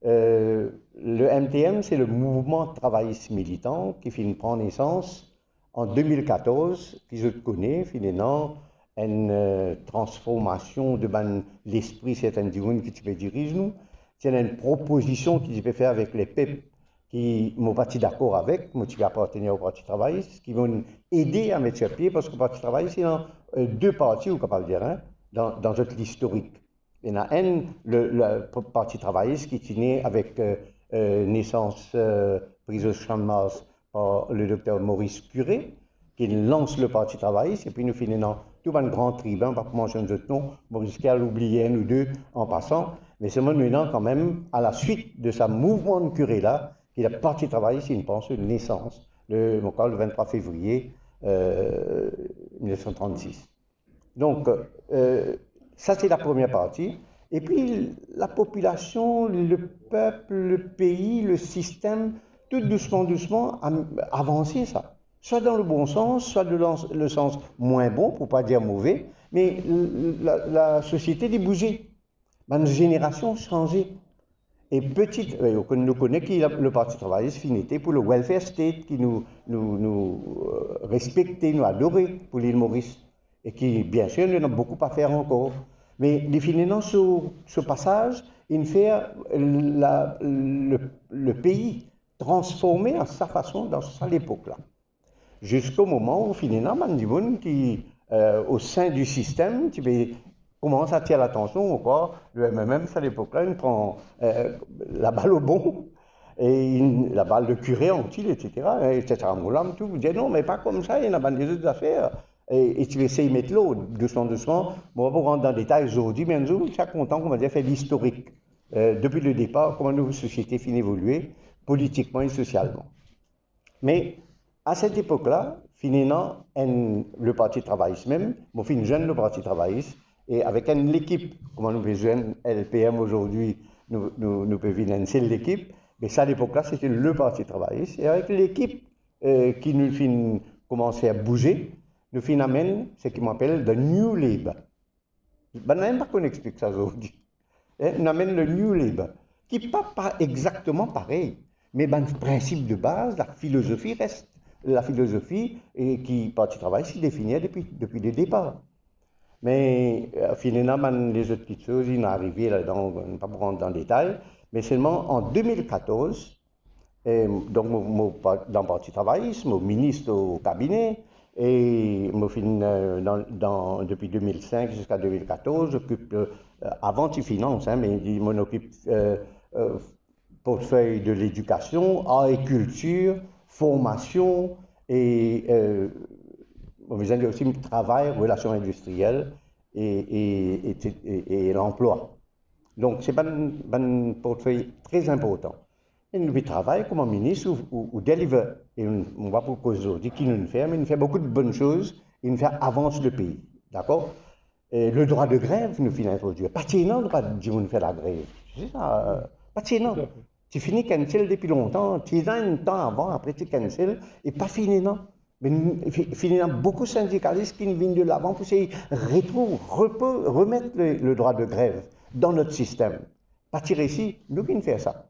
Le MTM, c'est le mouvement travailliste militant qui finit prendre naissance en 2014, qui je connais, finalement, une transformation de l'esprit certains gens qui tu peux diriger nous. C'est une proposition qui peut faire avec les PEP qui m'ont pas d'accord avec, moi qui appartenais au Parti travailliste, qui vont aider à mettre sur pied, parce que le Parti travailliste, il y a deux partis, on peut dire, hein, dans notre historique. Il y en a un, le Parti travailliste, qui est né avec naissance prise au champ de Mars par le docteur Maurice Curé, qui lance le Parti travailliste, et puis nous finissons tout un grand tribun, pas pour mentionner notre nom, Maurice Curé l'oubliait, nous deux, en passant, mais c'est maintenant quand même, à la suite de ce mouvement de Curé là, qui a Parti travailliste, c'est une pensée de naissance, le 23 février 1936. Donc, ça c'est la première partie. Et puis, la population, le peuple, le pays, le système, tout doucement, a avancé ça. Soit dans le bon sens, soit dans le sens moins bon, pour ne pas dire mauvais, mais la société a bougé. Notre génération a changé. Et petite, on nous connaît qui le Parti travailliste finité pour le welfare state, qui nous respectait, nous adorait pour l'île Maurice. Et qui, bien sûr, nous avons beaucoup à faire encore. Mais les finalement, ce passage, il fait le pays transformé à sa façon dans cette époque-là. Jusqu'au moment où finalement, man qui, au sein du système, tu commence à attirer l'attention encore. Le MMM, à l'époque-là, il prend la balle au bon, et la balle de curé anti, etc. etc. Moulam, tout, vous dites non, mais pas comme ça, il y en a des autres affaires. Et tu vas essayer de mettre l'eau, doucement. Bon, on va rentrer dans le détail aujourd'hui, mais nous, je suis content qu'on va dire faire l'historique. Depuis le départ, comment nos sociétés finissent d'évoluer, politiquement et socialement. Mais à cette époque-là, finalement, le Parti travailliste même, mon fin jeune le Parti travailliste, et avec l'équipe, comment nous besoin, LPM aujourd'hui, nous pouvons venir l'équipe, mais ça à l'époque-là, c'était le Parti travailliste, et avec l'équipe qui nous fin commencer à bouger, nous fin amène ce qu'on appelle le New Labour. Ben, même pas qu'on explique ça aujourd'hui. Nous amène le New Labour, qui n'est pas exactement pareil, mais ben, le principe de base, la philosophie reste la philosophie et qui Parti travail s'y définit depuis le départ. Mais finalement, les autres petites choses, il est arrivé là-dedans, on ne va pas rentrer dans le détail, mais seulement en 2014, donc dans le Parti travailliste, mon ministre au cabinet, et depuis 2005 jusqu'à 2014, j'occupe, avant tu finances, hein, mais je m'en occupe portefeuille de l'éducation, art et culture, formation et on besoin de aussi travail, relations industrielles et l'emploi. Donc, c'est un portefeuille très important. Et nous travaillons comme ministre ou deliver. Et on va pour cause aujourd'hui qui nous fait, mais il fait beaucoup de bonnes choses, il nous fait avancer le pays. D'accord? Et le droit de grève, nous finissons introduire. Pas le droit de dire nous faire la grève. C'est ça. Pas tu finis cancel depuis longtemps, tu es un temps avant, après tu cancel, et pas fini, non. Mais fini, beaucoup de syndicalistes qui viennent de l'avant pour essayer de remettre le droit de grève dans notre système. Partir ici, nous qui nous faisons ça,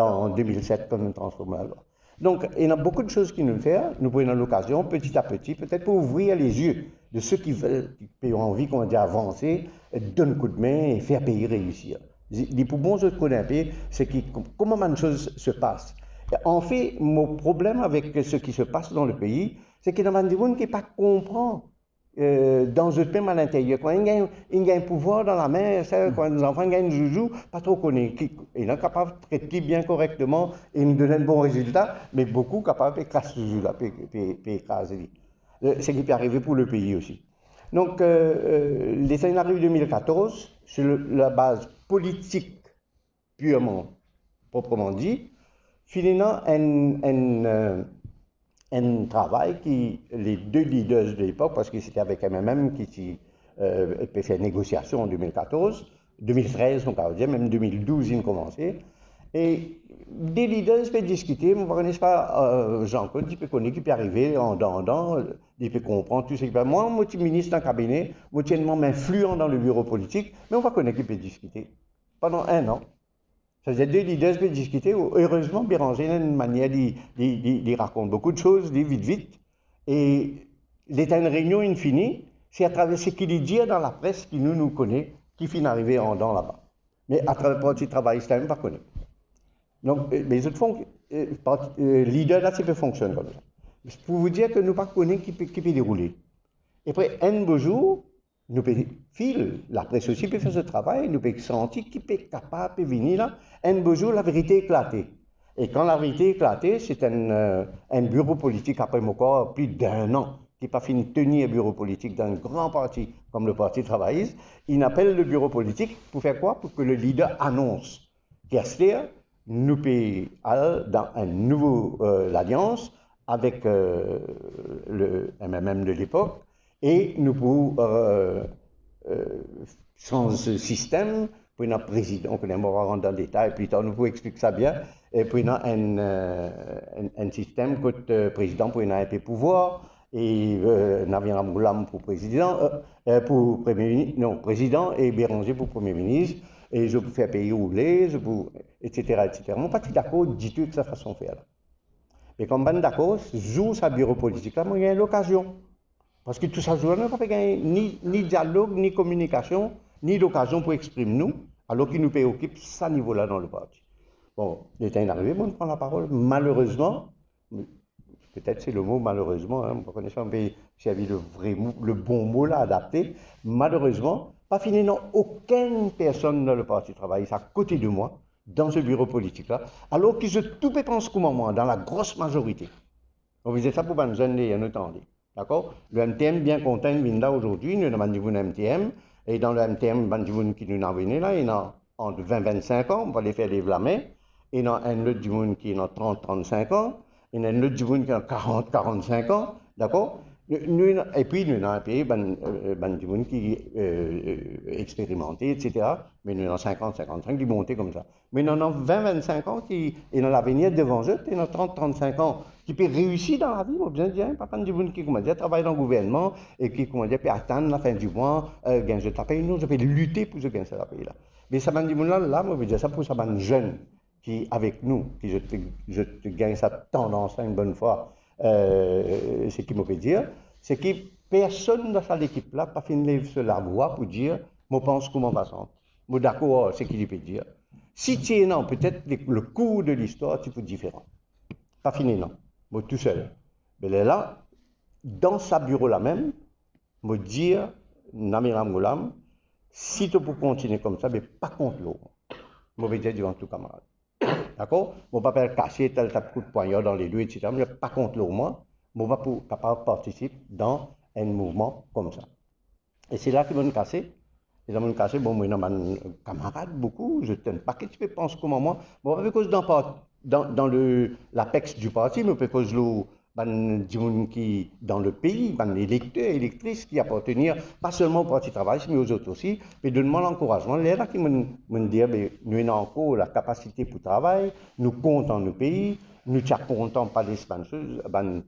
en 2007, quand nous transformons la loi. Donc, il y a beaucoup de choses qui nous font, nous prenons l'occasion, petit à petit, peut-être pour ouvrir les yeux de ceux qui veulent, qui ont envie, qu'on dit, avancer, donner un coup de main et faire pays réussir. Les plus bons autres qu'on a pays, c'est comment une chose se passe. En fait, mon problème avec ce qui se passe dans le pays, c'est qu'il y a des gens qui ne comprennent pas dans le pays à l'intérieur. Quand il y a un pouvoir dans la main, quand les enfants gagnent du joujou, pas trop connus. Ils sont capables de traiter bien correctement et nous donner de bons résultats, mais beaucoup capables d'écraser ce joujou-là, écraser. C'est ce qui peut arriver pour le pays aussi. Donc, les années arrivent 2014, sur la base politique purement, proprement dit, finalement, un travail qui, les deux leaders de l'époque, parce que c'était avec MMM qui peut faire négociation en 2014, 2013, on peut dire, même 2012, ils ont commencé. Et des leaders peuvent discuter, mais on ne connaît pas Jean-Claude, il peut connaître, qui peut arriver en dents, il peut comprendre tout ce qui peut. Moi, je suis ministre dans le cabinet, je suis tellement influent dans le bureau politique, mais on va connaître qui peut discuter pendant 1 an. Ça veut dire deux leaders peuvent discuter. Heureusement, Béranger a une manière de raconter beaucoup de choses, vite. Et l'état de réunion infinie, c'est à travers ce qu'il dit dans la presse qui nous connaît, qui finit arriver en dents là-bas. Mais à travers le petit travail, c'est même pas connu. Donc, les autres font, leader là, c'est peut fonctionner comme ça. Pour vous dire que nous ne pas connaître qui peut dérouler. Et après, un beau jour, nous pouvons filer, la presse aussi peut faire ce travail, nous pouvons sentir qui peut être capable de venir là. Un beau jour, la vérité éclatée. Et quand la vérité éclatée, c'est un bureau politique après mon corps, plus d'1 an, qui n'a pas fini de tenir un bureau politique d'un grand parti comme le Parti travailliste. Il appelle le bureau politique pour faire quoi? Pour que le leader annonce. Kessler, nous pouvons aller dans un nouveau alliance avec le MMM de l'époque et nous pouvons changer ce système pour un président, on va rentrer dans le détail plus tard, nous pouvons expliquer ça bien, et puis on a un système que le président pour un peu pouvoir et Naviram Goulam pour président, pour premier ministre, non, président et Béranger pour premier ministre. Et je peux faire payer rouler, etc. Mon parti d'accord dit tout de sa façon de faire. Mais comme ben d'accord, joue sa bureau politique là, moi j'ai l'occasion. Parce que tout ça joue, on n'a pas gagné ni dialogue, ni communication, ni l'occasion pour exprimer nous, alors qu'il nous préoccupe ce niveau-là dans le parti. Bon, il est arrivé, on prend la parole. Malheureusement, peut-être c'est le mot malheureusement, on ne connaît pas un pays s'il y avait le bon mot là adapté. Malheureusement, pas fini, non, aucune personne dans le Parti travailliste à côté de moi, dans ce bureau politique-là, alors qu'ils se tout pensent comme moi, dans la grosse majorité. On faisait ça pour les jeunes, il y a un temps. D'accord? Le MTM, bien content, il là aujourd'hui, nous avons un MTM, et dans le MTM, qui nous a venu là, il y a entre 20-25 ans, on va les faire lever la main, et il y a un autre du monde qui est dans 30-35 ans, il y a un autre du monde qui a 40-45 ans, d'accord? Et puis, nous avons un pays qui est expérimenté, etc. Mais nous avons 50-55 qui montent comme ça. Mais nous avons 20-25 ans qui est dans l'avenir devant eux, et nous avons 30-35 ans qui peuvent réussir dans la vie. Moi, bien dire, pas de gens qui travaillent dans le gouvernement et qui peut attendre la fin du mois, gagner ce pays. Nous, je peux lutter pour ce gagner ce pays-là. Mais ça m'a dit, là, moi, je veux dire ça pour ça, un jeune qui, avec nous, qui je gagne sa tendance une bonne fois. Ce qu'il me peut dire, c'est que personne dans cette équipe-là n'a pas fini de la voix pour dire, je pense comment on va s'en. Je suis d'accord, c'est ce qu'il peut dire. Si tu es non, peut-être le cours de l'histoire, tu peux être différent. Pas fini, non. Moi, tout seul. Mais là, dans sa bureau-là même, me dire, Namiram Goulam, si tu peux continuer comme ça, mais pas contre l'autre. Je vais dire devant tout camarade. D'accord? Mon papa a caché tel coup de poignard dans les deux, etc. Mais pas contre l'eau, moi. on va pas capable de participer dans un mouvement comme ça. Et c'est là qu'ils vont nous casser. Ils vont nous casser, bon, moi, j'ai camarades, beaucoup, je t'aime pas que tu peux penser comme moi. Bon, parce que dans l'apex du parti, mais parce que qui dans le pays, les électeurs et électrices qui appartiennent pas seulement au Parti travailliste, mais aux autres aussi, mais donne-moi l'encouragement. Les là qui me disent, nous avons encore la capacité pour travailler, nous comptons dans le pays, nous ne comptons pas des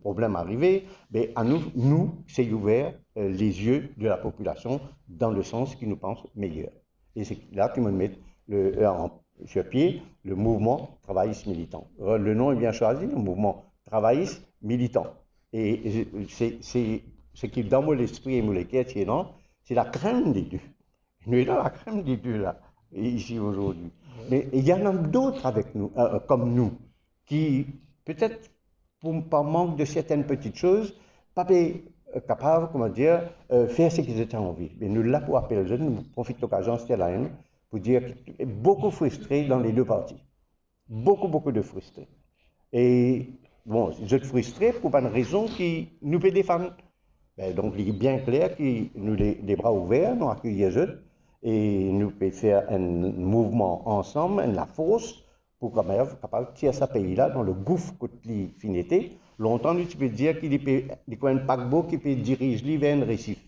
problèmes arrivés, mais à nous, c'est ouvert les yeux de la population dans le sens qui nous pense meilleur. Et c'est là qu'ils me mettent sur pied le mouvement travailliste militant. Le nom est bien choisi, le mouvement travailliste militant. Et c'est ce qui, dans mon esprit et mon cœur, c'est la crème des deux. Nous sommes la crème des deux, là, ici aujourd'hui. Mais il y en a d'autres avec nous, comme nous, qui, peut-être, par manque de certaines petites choses, pas capables, comment dire, faire ce qu'ils étaient envie. Mais nous, là, pour appeler les jeunes, nous profitons de l'occasion, c'était la haine, pour dire qu'il y a beaucoup frustrés dans les deux partis. Beaucoup de frustrés. Et bon, je suis frustré pour une raison qui nous peut défendre. Donc, il est bien clair que nous, les bras ouverts, nous accueillons les autres et nous pouvons faire un mouvement ensemble, la force, pour qu'on soit capable de tirer ce pays-là dans le gouffre que il finité. Longtemps, tu peux dire qu'il y a un paquebot qui peut diriger vers un récif.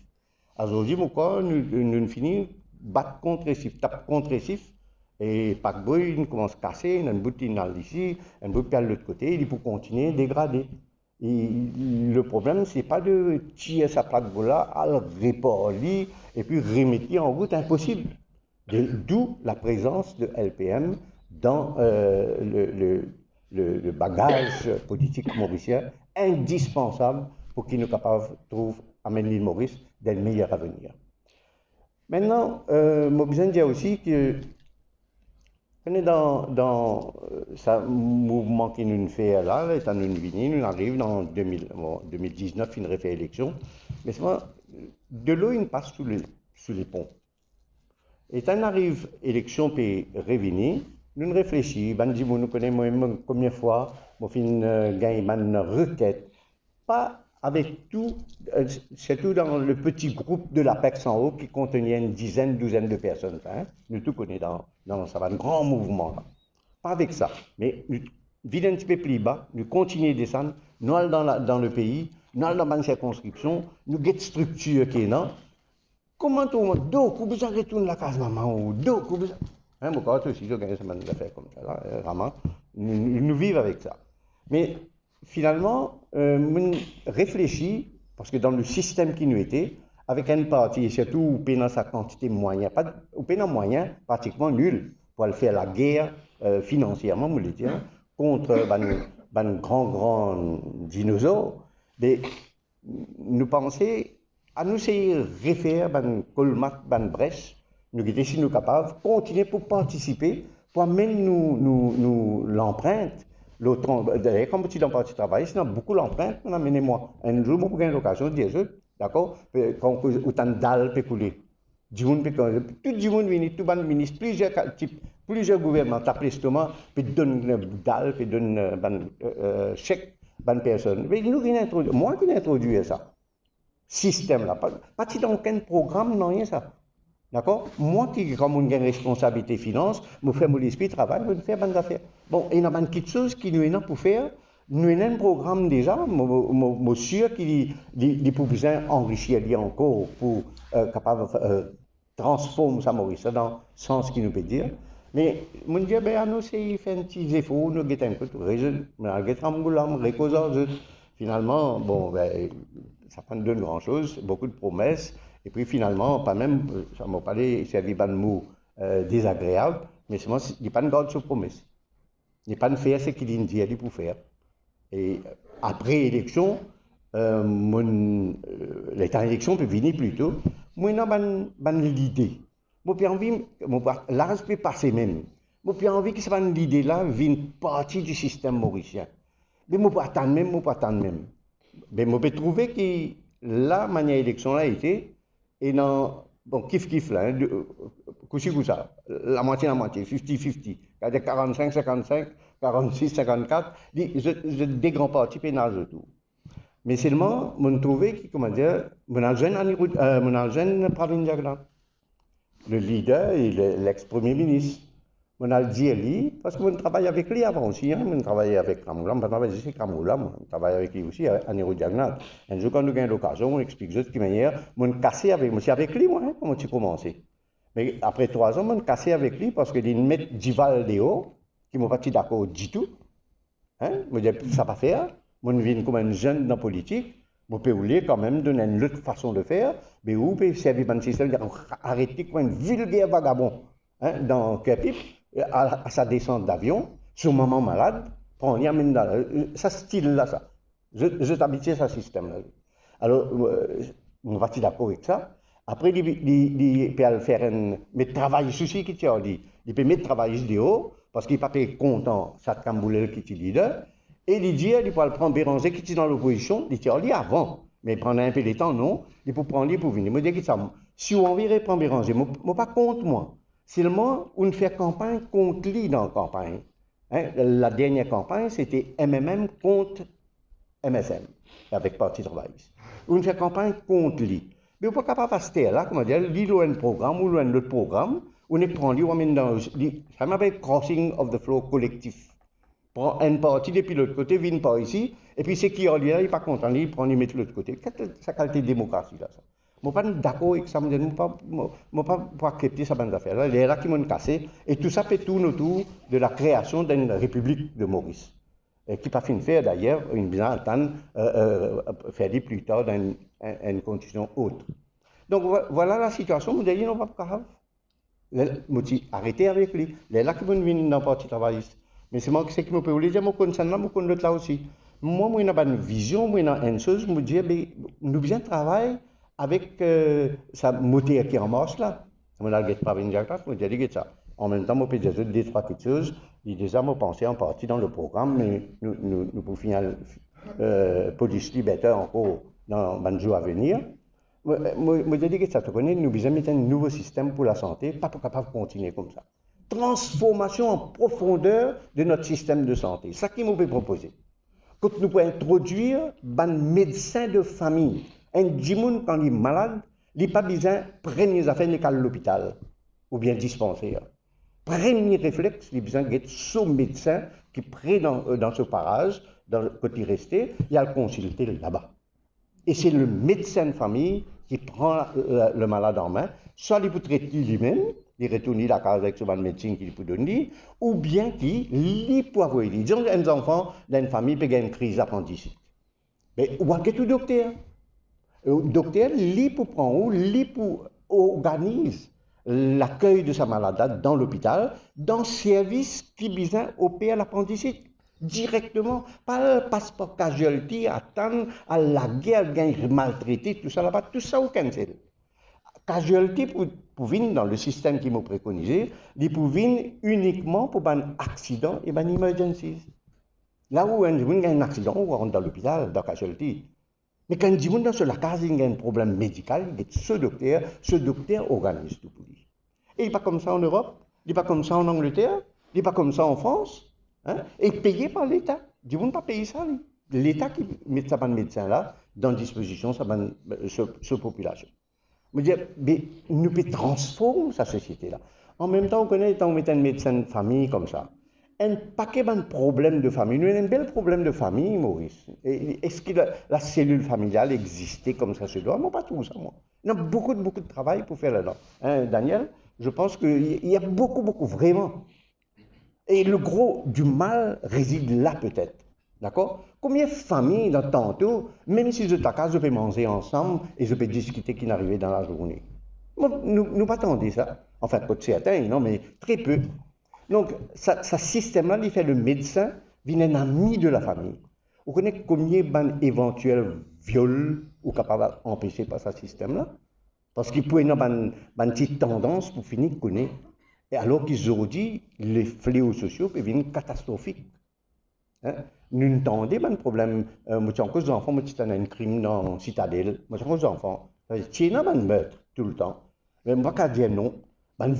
Aujourd'hui, nous finissons battre contre récif, taper contre récif. Et paquebot, il commence à casser, il y a une boutique ici, une boutique de l'autre côté, il peut continuer à dégrader. Et le problème, ce n'est pas de tirer sa paquebot-là, à le réparer et puis remettre en route, impossible. D'où la présence de LPM dans le bagage politique mauricien, indispensable pour qu'il nous capable de trouver, amener l'île Maurice d'un meilleur avenir. Maintenant, je besoin de dire aussi que on est dans ce mouvement qui nous fait là, étant nous venus, nous arrivons en 2019, il refait élection, mais de l'eau, il passe sous les ponts. Et quand on arrive élection puis revenir, nous réfléchissons, nous connaissons combien de fois, on fait une requête, pas avec tout, surtout dans le petit groupe de l'APEX en haut qui contenait une douzaine de personnes. Hein? Nous tout connaissons ça va un grand mouvement là. Pas avec ça, mais nous vivons un petit peu plus bas, nous continuons à descendre, nous allons dans le pays, nous allons dans une circonscription, nous avons une structure qui est là. Comment tout le monde, donc, vous avez retourné la case maman ou donc, vous avez. Hein, mon corps aussi, je gagne semaine d'affaires comme ça, là, vraiment. Nous vivons avec ça. Mais finalement, on réfléchit, parce que dans le système qui nous était, avec une partie, et surtout, on a sa quantité de moyens, on a moyens pratiquement nuls pour aller faire la guerre financièrement, vous le dire, contre les grands dinosaures. Mais nous pensons à nous essayer de refaire ban colmat, ban brèche, nous sommes si nous capables de continuer pour participer, pour amener nous l'empreinte. D'ailleurs, comme tu dans le parti travail, sinon beaucoup l'empreinte, on a amené moi. Un jour, moi, j'ai l'occasion de dire, d'accord, quand autant de dalles peut couler. Tout le monde vient, tout le ministre, plusieurs gouvernements tapent l'estomac, puis donnent dalle, puis donnent chèque, bonne personne. Mais nous, moi qui ai introduit ça. Système là, pas dans aucun programme, non, rien ça. D'accord? Moi qui, comme j'ai une responsabilité finance, je fais mon esprit de travail, je fais bonnes affaires. Bon, il y a une petite chose qui nous est pour faire. Nous avons un programme déjà, je suis sûr qu'il est pour besoin enrichir encore pour capable de transformer ça, Maurice, dans le sens qu'il nous peut dire. Mais je dis, nous, c'est fait un petit effort, nous avons un peu de résultat, nous avons finalement, bon, ça ne donne grand chose, beaucoup de promesses. Et puis finalement, pas même, ça m'a parlé, c'est un mot désagréable, mais il n'y a pas de grande promesse. Il n'y a pas de faire ce qu'il dit pour faire. Et après l'élection, l'état d'élection peut venir plus tôt. Moi, j'ai l'idée. J'ai envie, l'âge peut passer même. J'ai envie que cette idée-là vienne partie du système mauricien. Mais je ne peux pas attendre même. Mais je peux trouver que la manière d'élection a été, et dans, bon, kiff là, ça, la moitié, 50-50, 45-55, 46-54, des grands partis pénales autour. Mais seulement, je trouvais que, comment dire, mon jeune Pravin Jagdan, le leader et l'ex-premier ministre. On a dit à lui, parce que je travaille avec lui avant aussi, hein, je travaille avec Kamoulam, je travaille ici avec Kamoulam, je travaille avec lui aussi à Niro Diagnat. Un jour, quand nous avons l'occasion, on explique de toute manière, je cassé avec, c'est avec lui, moi, hein, comment tu commencé. Mais après 3 ans, je cassé avec lui parce qu'il me met Dival Léo, qui m'a pas dit d'accord du tout. Hein, je dis, ça va pas faire. Je viens comme un jeune dans la politique. Je peux quand même donner une autre façon de faire, mais où peut servir un système, arrêter comme un vulgaire vagabond hein, dans Kerpip, à sa descente d'avion, sur maman malade, prendre un dans ça style-là, ça. Je t'habitue à ce système-là. Alors, on va être d'accord avec ça. Après, il peut faire un travail souci qui t'a dit. Il peut mettre travail vidéo, parce qu'il n'est pas content, ça Camboulel qui est leader. Et il dit, il peut prendre Béranger qui est dans l'opposition, il dit avant, mais prendre un peu de temps, non, il peut prendre lui pour venir. Moi, je dis ça, si on enverrait prendre Béranger, moi pas contre moi. Seulement, on fait campagne contre lui dans la campagne. Hein? La dernière campagne, c'était MMM contre MSM, avec Parti travailliste. On fait campagne contre lui. Mais on n'est pas capable de faire là, comment dire, lui, il a un programme, ou un autre programme, on est prend lui, on met dans, ça m'appelle crossing of the floor collectif. Prend une partie depuis l'autre côté, vient par ici, et puis c'est qui est là, il n'est pas content, il prend, il met de l'autre côté. Quelle qualité de démocratie là, ça? Je ne suis pas d'accord avec ça, je ne suis pas accepter ça bonne affaire. Il y a là qui m'ont cassé, et tout ça fait tourner autour de la création d'une république de Maurice. Et qui pas fin de faire d'ailleurs, une bien attendre, faire plus tard dans une condition autre. Donc voilà la situation, je me dis non, pas grave. Je dis arrêtez avec lui. Il y a là qui vont venir dans le parti travailliste. Mais c'est moi qui me peut dire, moi, je connais là, moi, je connais l'autre là aussi. Moi, je n'ai pas une vision, moi, j'ai une chose, je me dis, nous bien travailler avec sa moteur qui est en marche là. Je ne pas venir à je me dis ça. En même temps, je peux dire des trois petites choses. J'ai déjà pensé en partie dans le programme, mais nous pouvons finir police libertaire encore dans le jour à venir. Je dis que ça, tu connais, nous besoin mettre un nouveau système pour la santé, pas pour capable de continuer comme ça. Transformation en profondeur de notre système de santé. C'est ça qui nous peut proposer. Quand nous pouvons introduire un médecin de famille, un djimoun quand il est malade, il n'a pas besoin de prendre les affaires à l'hôpital ou bien dispensaire. Premier réflexe, il a besoin d'être ce médecin qui prend dans ce parage, dans le côté resté, il a le consulter là-bas. Et c'est le médecin de famille qui prend le malade en main, soit il peut traiter lui-même, il retourne la case avec ce médecin qu'il peut donner, ou bien qu'il peut avoir. Disons un enfant d'une famille peut avoir une crise d'appendicite. Mais où est-ce que le docteur? Le docteur, il peut prendre, il peut organiser l'accueil de sa malade dans l'hôpital, dans le service qui vient opérer l'appendicite. Directement, pas le passeport casualty, attendre à la guerre, maltraité, tout ça là-bas, tout ça au cancel. Casualty pour venir dans le système qui m'a préconisé, il pour venir uniquement pour un accident et une emergency. Là où on a un accident, on rentre dans l'hôpital, dans casualty. Mais quand on est dans la case, il y a un problème médical, il y a ce docteur organise tout pour lui. Et il n'est pas comme ça en Europe, il n'est pas comme ça en Angleterre, il n'est pas comme ça en France. Hein? Et payé par l'État. Ils ne vont pas payer ça. L'État qui met sa médecin là, dans disposition, sa population. Mais nous pouvons transformer sa société-là. En même temps, on connaît quand on met un médecin de famille comme ça. Un paquet de problèmes de famille. Nous avons un bel problème de famille, Maurice. Est-ce que la cellule familiale existait comme ça se doit? Non, pas tout ça, moi. Il y a beaucoup de travail pour faire là-dedans. Hein, Daniel, je pense qu'il y a beaucoup, vraiment. Et le gros du mal réside là peut-être. D'accord? Combien de familles dans tantôt, même si je t'accase, je peux manger ensemble et je peux discuter qui n'arrivait dans la journée. Nous pas attendons ça. Enfin, pas de certains, non, mais très peu. Donc, ce système-là, il fait le médecin, il est un ami de la famille. Vous connaissez combien d'éventuels viols ou capables d'empêcher par ce système-là? Parce qu'il peut y avoir une petite tendance pour finir de connaître. Et alors qu'aujourd'hui, les fléaux sociaux peuvent devenir catastrophiques. Hein? Nous entendons un problème. Moi, j'ai encore des enfants, moi, j'ai un crime dans la citadelle. Moi, j'ai encore des enfants. Tiens, un meurtre tout le temps. Mais moi, je dis non. Un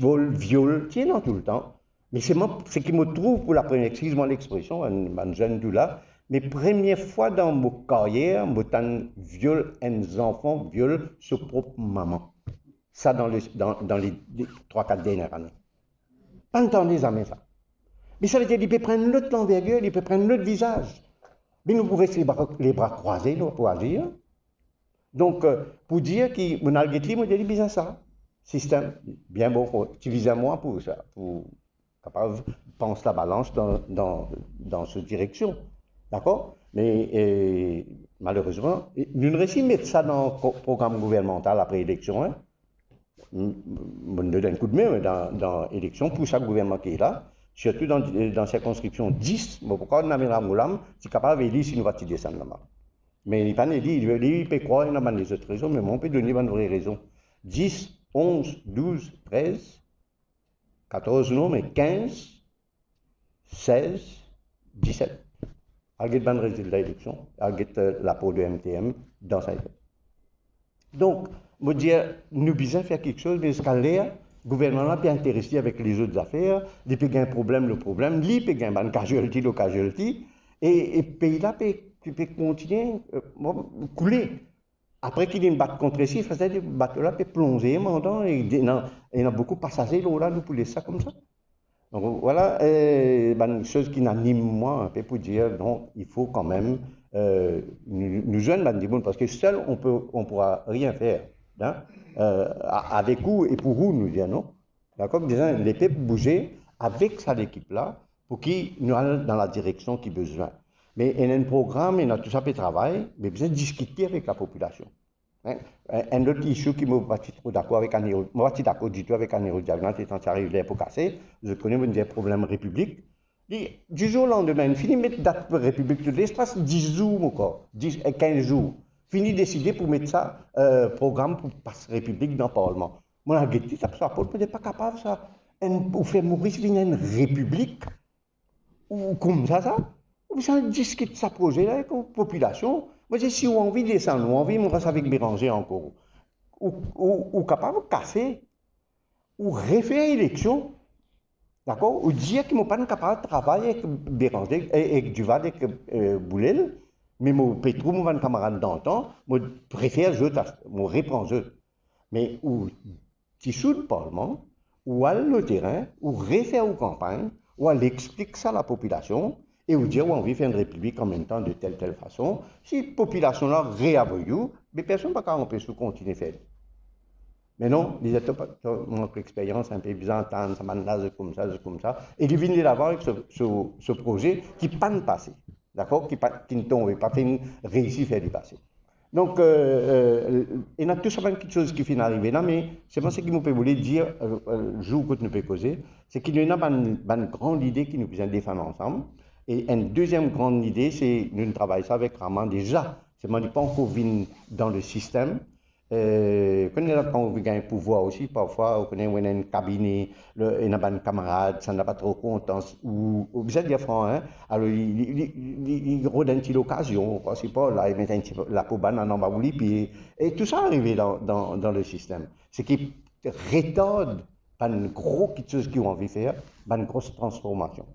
vol, viol, tiens, tout le temps. Mais c'est qui me trouve, pour la première, excuse-moi l'expression, un jeune tout là, Mais première fois dans ma carrière, je viole un enfant, viole sa propre maman. Ça dans les 3-4 dernières années. Pas entendez jamais ça. Mais ça veut dire qu'il peut prendre l'autre envergure, il peut prendre l'autre visage. Mais nous pouvons rester les bras croisés nous, pour agir. Donc, pour dire qu'on a le guettement, on dit bien ça. Système, bien bon, tu vises à moi pour ça, pour capable penser la balance dans cette direction. D'accord? Mais malheureusement, nous ne réussissons pas mettre ça dans le programme gouvernemental après l'élection. Hein. On donne un coup de main dans l'élection pour chaque gouvernement qui est là, surtout dans la circonscription 10. Mais pourquoi on a mis la moulam, c'est capable de dire si nous va descendre là-bas. Mais il n'est pas dit, il peut croire, il n'a pas les autres raisons, mais on peut donner une vraie raison. 10, 11, 12, 13, 14 non, mais 15, 16, 17. Il y a un résultat de l'élection, il y a l'apport de MTM dans sa équipe. Donc, je dire, nous devons faire quelque chose, mais ce qu'à l'air, le gouvernement peut intéressé avec les autres affaires, il peut gagner un problème, il peut gagner un casualty, et le pays-là peut continuer à couler. Après qu'il y ait une batte contre ici, le bateau-là peut plonger, et il y a beaucoup de passagers là, nous pour laisser ça comme ça. Donc voilà, une chose qui n'anime moi un peu pour dire, non, il faut quand même nous joindre, parce que seul on pourra rien faire. Hein, avec vous et pour vous, nous dire non. D'accord? Les peuples bouger avec cette équipe-là pour qu'ils nous aillent dans la direction qu'ils ont besoin. Mais il y a un programme, il y a tout ça pour travail, mais besoin de discuter avec la population. Hein? Un autre issue qui ne pas trop d'accord avec Aniro, moi je suis d'accord du tout avec Aniro Diagnat, étant arrivé pour casser, je connais un problème république. Du jour au lendemain, fini de mettre date pour république de l'espace 10 jours encore, 10 et 15 jours. Fini de décider pour mettre ça, programme pour passer république dans le Parlement. Moi, la guetti, ça n'est pas capable, ça, pour faire Maurice venir une république, ou comme ça. Ou ça discute ce projet-là avec la population. Moi, je dis, si on a envie de descendre, on a envie de rester avec Béranger encore, ou capable de casser, ou refaire élection, d'accord, ou dire qu'ils ne sont pas capables de travailler avec Béranger, avec Duval, avec Boulel, mais mon Petrou, mon camarade d'antan, je préfère je reprends eux. Mais ou tissu de Parlement, ou à le terrain, ou refaire aux campagnes, ou à l'expliquer ça à la population, et vous dire, on veut faire une république en même temps de telle façon. Si la population-là réavoue, mais personne ne va pas empêcher de continuer à faire. Mais non, ils ont mon expérience un peu byzantine, ça m'a comme ça. Et ils viennent l'avoir avec ce projet qui ne pas passé. D'accord? Qui ne tombe pas, qui réussit à faire du passé. Donc, il y a tout ça quelque chose qui finit d'arriver là, mais c'est pas ce que nous pouvons dire, le jour que nous pouvons causer, c'est qu'il y a une grande idée qui nous vient défendre ensemble. Et une deuxième grande idée, c'est nous travaillons ça avec Raman déjà. C'est pas encore venu dans le système. Quand on veut gagner pouvoir aussi, parfois, on connaît un cabinet, il y a un camarade, ça n'a pas trop content, ou bien dire franc, hein, alors il rôde une petite occasion, c'est pas là, il met la poubelle en bas, et tout ça arrive dans le système. C'est qui retarde une grosse chose qu'ils ont envie de faire, une grosse transformation.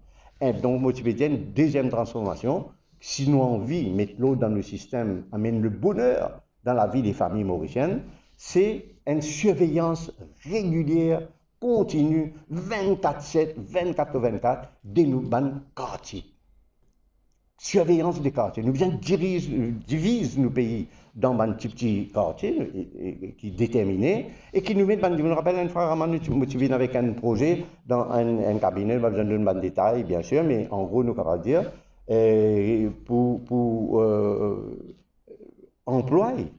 Et donc, moi, je vais dire une deuxième transformation, si nous avons envie de mettre l'eau dans le système, amène le bonheur dans la vie des familles mauriciennes, c'est une surveillance régulière, continue, 24/7, 24/24, de nos quartiers. Surveillance des quartiers. Nous divisons nos pays dans un petit quartier qui est déterminé et qui nous met, je me rappelle une fois, nous viens avec un projet dans un cabinet, je ne donne pas de détails, bien sûr, mais en gros, nous allons dire, pour employer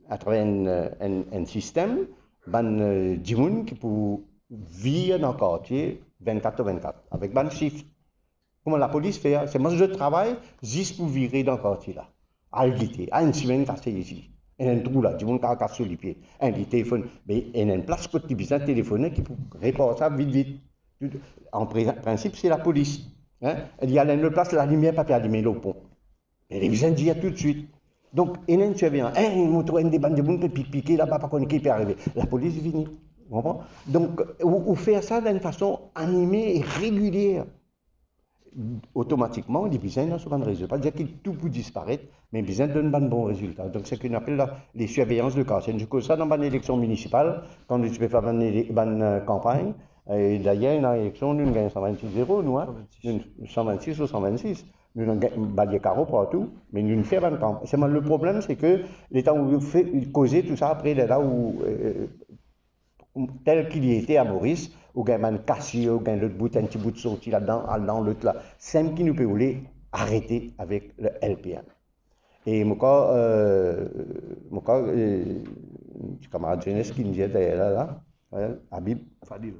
à travers un système, des gens qui peuvent vivre dans le quartier 24/24, avec un chiffre. Comment la police fait? C'est moi je travaille juste pour virer dans le quartier là. À l'idée, à une semaine cassée ici. Il y a un trou là, du monde qui a cassé les pieds. Un téléphone, mais il y a une place côté besoin de téléphoner qui peut répondre ça vite. En principe, c'est la police. Hein? Il y a une place, la lumière pas allumer le pont. Et les besoin de dire tout de suite. Donc, il y a une surveillance. Il y a des bandes de monde qui piquer là-bas, pas qui peut arriver. La police est venue. Donc, ou faire ça d'une façon animée et régulière. automatiquement, les besoins ne sont pas de résultats. Pas dire que tout peut disparaître, mais besoin donne pas de bons résultats. Donc, c'est ce qu'on appelle les surveillances de cas. C'est comme ça dans une élection municipale, quand tu peux faire une campagne. Et d'ailleurs, dans l'élection, nous gagnons 126-0, nous, hein? 126 ou 126. Nous avons des carreaux partout, mais nous ne faisons pas de campagne. Le problème, c'est que l'État fait causer tout ça après, là où, tel qu'il y était à Maurice, ou gagne un cassier, ou gagne l'autre bout, un petit bout de sortie là-dedans, l'autre là. C'est ce qui nous peut arrêter avec le LPM. Et mon camarade jeunesse qui me dit là, Habib, Fadil,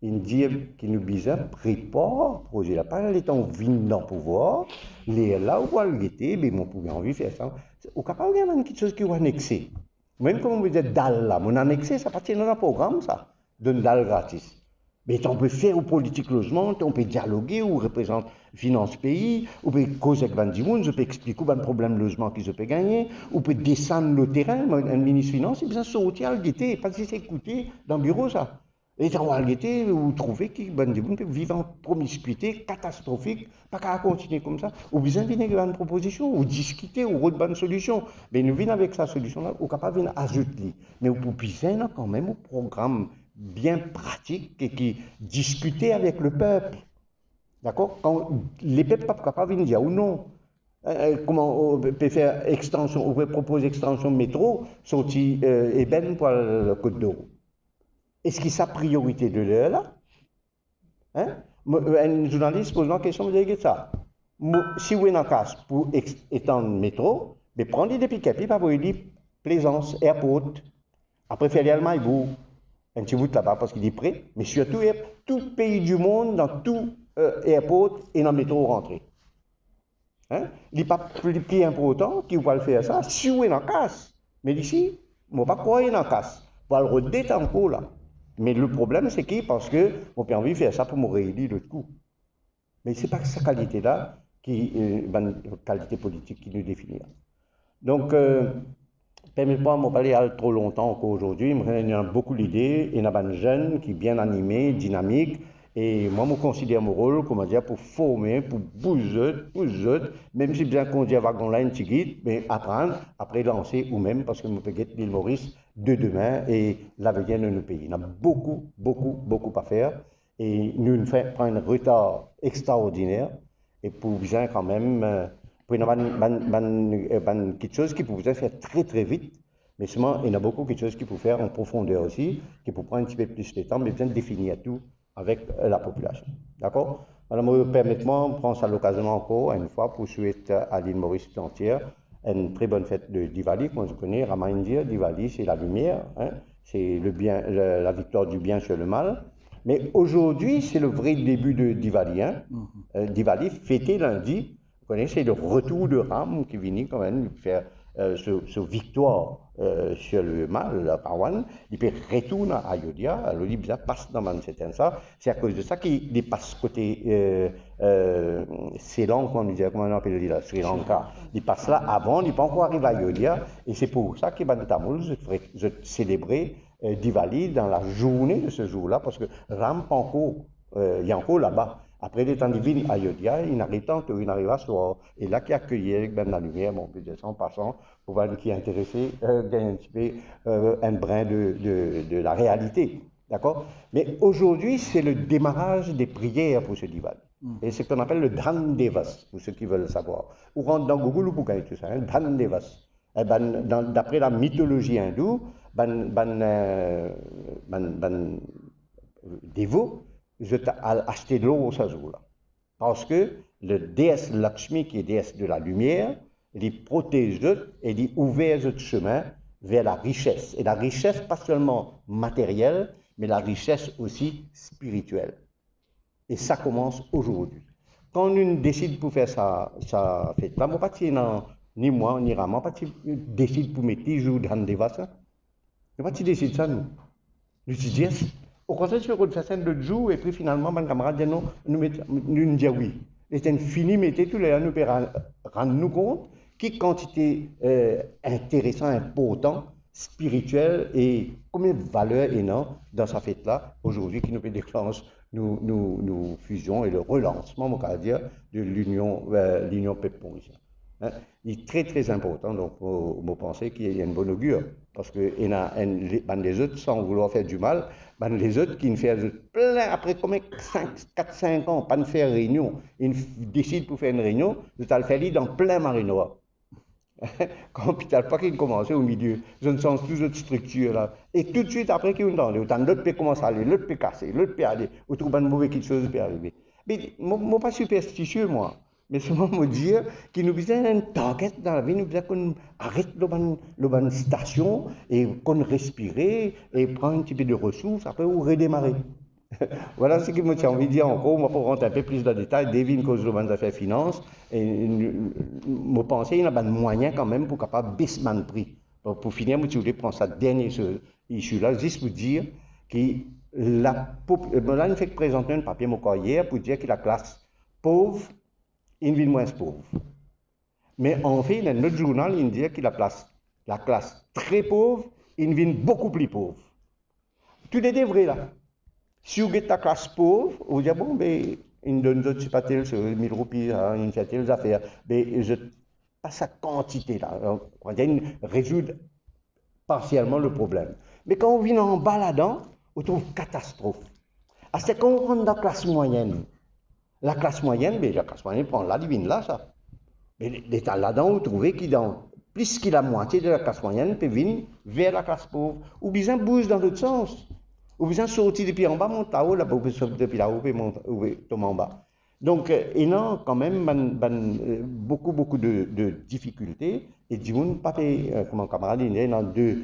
il me dit qu'il nous disait, prépare, projet là, pas les temps viennent dans le pouvoir, les là où on était, mais mon pouvoir envie de faire ça. Au capable, il y a quelque chose qui va annexer. Même comme on veut dire dalle là, mon annexé, ça appartient dans un programme, ça, d'une dalle gratis. Mais on peut faire au politique logement, on peut dialoguer, ou représente finance pays, on peut causer avec Vandimoun, on peut expliquer un problème de logement qu'ils peuvent gagner, on peut descendre le terrain, un ministre finance, il peut sortir à l'été, pas s'écouter dans le bureau, ça. Et à l'été, vous trouvez que Vandimoun peut vivre en promiscuité catastrophique, pas qu'à continuer comme ça, ou besoin de venir avec une proposition, ou discuter, ou autre bonne solution. Mais nous venons avec sa solution-là, ou capable de ajouter. Mais on peut besoin quand même au programme bien pratique et qui discutait avec le peuple. D'accord? Quand les peuples ne sont pas capables de dire ou non. Comment on peut faire extension, on peut proposer extension de métro, sorti Eben pour le Côte d'Or. Est-ce que c'est sa priorité de l'heure là? Hein? Un journaliste pose une question, vous dites ça. Si vous êtes en casse pour étendre le métro, mais prenez des pick-up, il va vous dire Plaisance, airport. Après faire l'Allemagne, vous un petit bout là-bas parce qu'il est prêt, mais surtout, tout pays du monde, dans tout airport et dans le métro rentré. Hein? Il n'est pas plus important qui va le faire ça, si vous êtes en casse. Mais ici, je ne vais pas croire qu'il est en casse. On va le redéter encore là. Mais le problème, c'est que parce que on a envie de faire ça pour me réélire l'autre coup. Mais ce n'est pas sa qualité-là, qui est une qualité politique qui nous définit. Donc, permettez-moi de me parler trop longtemps encore aujourd'hui. Il y a beaucoup d'idées. Il y a des jeunes qui sont bien animés, dynamiques. Et moi, je considère mon rôle, comment dire, pour former, pour bouger, même si bien qu'on dit wagon là, une petite guide, mais apprendre, après lancer ou même, parce que je peux guetter l'île Maurice de demain et l'avenir de nos pays. Il y a beaucoup à faire. Et nous prenons un retard extraordinaire. Et pour bien quand même, pour quelque chose qui peut faire très vite. Mais seulement, il y a beaucoup de choses qu'il faut faire en profondeur aussi, qui peut prendre un petit peu plus de temps, mais bien définir tout avec la population. D'accord? Alors, permettez-moi de prendre ça l'occasion encore une fois pour souhaiter à l'île Maurice tout entière une très bonne fête de Diwali. Comme je connais, Ramaindir, Diwali, c'est la lumière, hein? C'est le bien, la victoire du bien sur le mal. Mais aujourd'hui, c'est le vrai début de Diwali. Hein? Diwali, fêté lundi, vous connaissez, c'est le retour de Ram qui vient quand même faire ce victoire sur le mal, la Parwan, il peut retourner à Ayodhya, alors il passe dans un certain sens. C'est à cause de ça qu'il passe côté Ceylan, comment on appelle là, Sri Lanka. Il passe là avant, il n'est pas encore arrivé à Ayodhya, et c'est pour ça qu'il va de Tamil, je célébrer Diwali dans la journée de ce jour-là, parce que Ram, il y a encore là-bas. Après les temps divins, Ayodhya, il n'arrive à soir. Et là, qui accueillait avec la lumière, bon, peut-être en passant, pour voir qui est intéressé, gagner un petit peu un brin de la réalité. D'accord? Mais aujourd'hui, c'est le démarrage des prières pour ce Diwali. Et c'est ce qu'on appelle le Dhan Devas, pour ceux qui veulent savoir. Ou rentre dans Google ou pour gagner tout ça, hein, Dhan Devas. D'après la mythologie hindoue, dévot, je t'ai acheté de l'eau au jour-là. Parce que le déesse Lakshmi, qui est déesse de la lumière, il protège et il ouvre le chemin vers la richesse. Et la richesse, pas seulement matérielle, mais la richesse aussi spirituelle. Et ça commence aujourd'hui. Quand on décide pour faire ça fête, là, moi, ni moi, ni Raman, pas décide pour mettre 10 jours dans des vases. Nous pas décide ça, nous. Nous disons, au contraire, je peux faire ça l'autre jour, et puis finalement, mon camarade dit non, nous disons oui. Et c'est fini, mettez tous les ans, nous pouvons rendre nous compte que quantité intéressant, important, spirituelle et combien de valeurs énormes dans sa fête-là, aujourd'hui, qui nous déclenche nous fusions et le relancement, on va dire, de l'union peuple-mauricien. Hein? Il est très, très important, donc, pour penser qu'il y a une bonne augure. Parce que les autres, sans vouloir faire du mal, les autres qui ne font plein, après combien 4-5 ans, pas de faire réunion, ils décident pour faire une réunion, de le faire dans plein marée noire. Quand l'hôpital pas qu'il commence au milieu, je ne sens plus autre structure là. Et tout de suite après qu'il entend, l'autre peut commencer à aller, l'autre peut casser, l'autre peut aller, ou trouve une mauvaise quelque chose peut arriver. Mais moi pas superstitieux moi, mais seulement me dire qu'il nous besoin une target dans la vie, nous besoin qu'on arrête le station et qu'on respire et prend un petit peu de ressources après ou redémarrer. Voilà ce que moi j'ai envie de dire encore, moi pour rentrer un peu plus dans le détail, David cause de les affaires finances, et je pense qu'il y a un moyen quand même pour capable baisser le prix. Pour finir, moi je voulais prendre ça dernier issue-là, juste pour dire que là, il fait présenter un papier hier pour dire que la classe pauvre, il vit moins pauvre. Mais en fait, dans notre journal, il dit que la classe très pauvre, il vit beaucoup plus pauvre. Tout est vrai là. Si vous êtes la classe pauvre, vous dites, bon, ben, il donne d'autres, je sais pas, 1000 roupies, il fait telles affaires, mais je pas sa quantité là. On va résoudre partiellement le problème. Mais quand on vient en bas là-dedans, on trouve catastrophe. C'est quand on rentre dans la classe moyenne. La classe moyenne prend là, il vient là, ça. Mais l'état là-dedans, vous trouvez qu'il dans plus que la moitié de la classe moyenne peut venir vers la classe pauvre. Ou bien bouge dans l'autre sens. Ou bien sortir depuis en bas, monter là-haut, là, depuis là-haut, tomber en bas. Donc, il y a quand même beaucoup de difficultés. Et du monde, pas fait, comme un camarade, il y a deux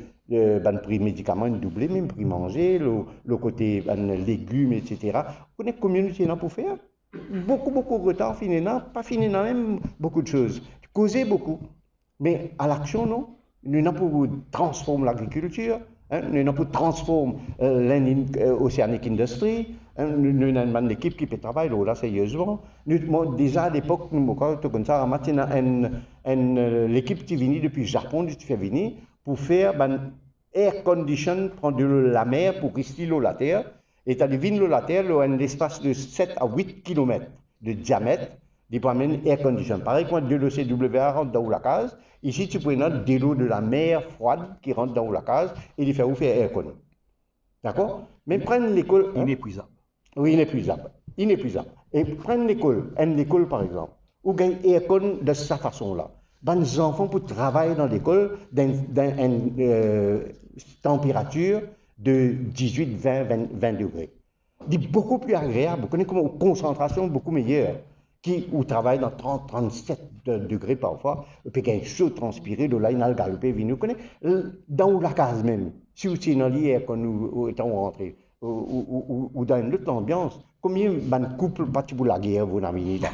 prix médicaments doublés, même prix manger, le côté légumes, etc. On est communauté là pour faire. Beaucoup de retard, pas fini, même beaucoup de choses. Causer beaucoup. Mais à l'action, non. Nous n'avons pas pour transformer l'agriculture. Nous n'avons pas pour transformer l'Oceanic Industry. Nous avons une équipe qui peut travailler là sérieusement. Déjà à l'époque, nous avons l'équipe qui vient depuis le Japon, qui fait venir pour faire air condition, prendre la mer pour rester la terre. Et tu as de la terre, il y a un espace de 7 à 8 km de diamètre, qui promène air condition. Pareil, quand de l'OCWA rentre dans la case, ici tu peux prendre de l'eau de la mer froide qui rentre dans la case et il fait air condition. D'accord? Mais prendre l'école. Inépuisable. Oui, inépuisable. Et prendre l'école par exemple, où gagne air condition de cette façon-là. Les enfants pour travailler dans l'école dans une température de 18, 20 degrés. C'est beaucoup plus agréable, vous connaissez comment une concentration beaucoup meilleure, qui ou travaille dans 30, 37 degrés parfois, et puis quand il chaud transpiré, de là il a le galopé, vous connaissez, dans la case même, si vous êtes dans l'hier quand nous étions rentrés, ou dans une autre ambiance, combien de couples partent pour la guerre, vous n'avez là,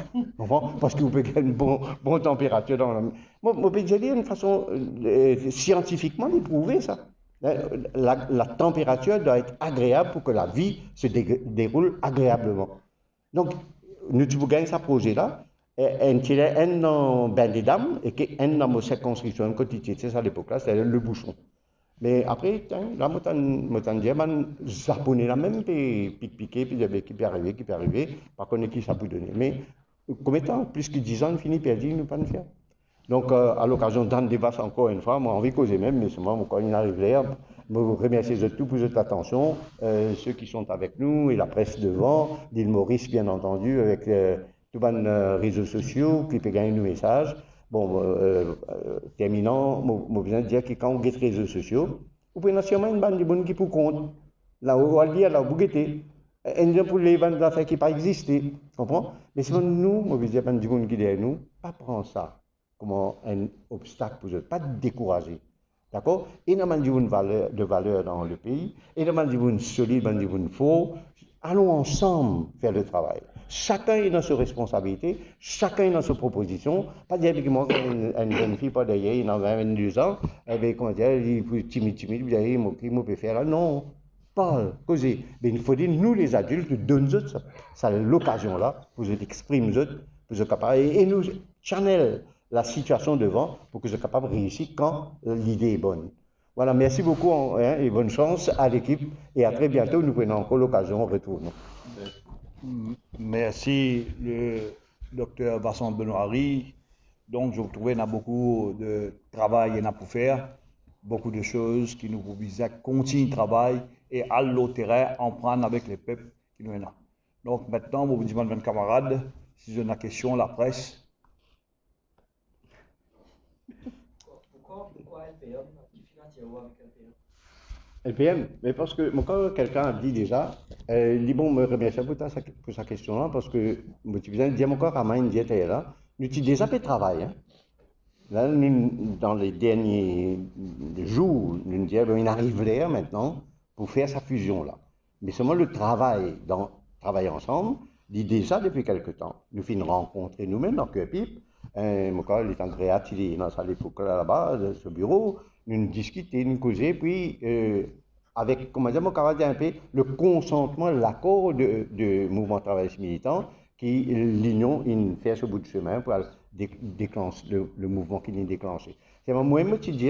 parce que vous pouvez gagner une bonne température dans la. Moi, je peux dire d'une façon scientifiquement éprouvé ça. La température doit être agréable pour que la vie se déroule agréablement. Donc, nous avons gagné ce projet-là, un dans Ben des Dames et un dans ma circonscription quotidienne, c'est ça à l'époque-là, c'était le bouchon. Mais après, là, je dis, les Japonais, là même, piqué, puis il y avait qui peut arriver, par contre, qui ça peut donner. Mais, combien de temps, plus que 10 ans, on finit perdu, nous ne pas le faire. Donc, à l'occasion d'un débat, encore une fois, moi, envie de causer même, mais seulement, quand il arrive là, je vous remercie de tout pour votre attention, ceux qui sont avec nous et la presse devant, l'île Maurice, bien entendu, avec tous les réseaux sociaux qui peuvent gagner nos messages. Bon, terminant, je viens de dire que quand on guette les réseaux sociaux, vous pouvez sûrement une bande de bonnes qui pour compte. Là, on va le dire, là, vous guettez. Et pour les bandes d'affaires qui n'ont pas existé, comprends? Mais si nous, je veux dire, bande de bonnes qui derrière nous, pas prendre ça comme un obstacle pour eux, pas décourager. D'accord? Et nous avons une valeur dans le pays, et nous avons une solide, nous avons une faux. Allons ensemble faire le travail. Chacun est dans ses responsabilités, chacun est dans ses propositions. Pas dire que moi, une jeune fille, pas derrière, il a 22 ans, comment dire, il est timide, il peut faire là. Non, parle, causer. Mais il faut dire, nous les adultes, nous donnons ça l'occasion là, pour vous exprimer, pour être capable, et nous channel la situation devant pour que je sois capable de réussir quand l'idée est bonne. Voilà, merci beaucoup hein, et bonne chance à l'équipe. Et à très bientôt, nous prenons encore l'occasion, on retourne. Merci, le docteur Vincent Benoît-Henri. Donc, je trouvais qu'il y a beaucoup de travail pour faire, beaucoup de choses qui nous obligent à continuer le travail et à l'autre terrain, en prendre avec les peuples qui nous sont. Donc, maintenant, vous me demandez, mes camarades, si vous avez une question, la presse. Pourquoi LPM? Qui finance avec LPM? LPM, mais parce que quand quelqu'un a dit déjà, il dit bon, me remercie pour sa question-là, parce que tu viens de dire encore à main était là, nous avons déjà fait travail. Hein. Là, dans les derniers jours, nous disons il arriverait maintenant pour faire sa fusion-là. Mais seulement le travail, travailler ensemble, dit déjà depuis quelque temps. Nous finissons rencontrer nous-mêmes dans Cupip. Mon cas, il est en créate, il est dans sa époque là-bas, ce bureau. Nous discutons, nous causons, puis avec, comment dire, mon camarade un peu, le consentement, l'accord de mouvement de travail militant, qui l'union, il fait ce bout de chemin pour déclencher le mouvement qui est déclenché. C'est moi, je te dis,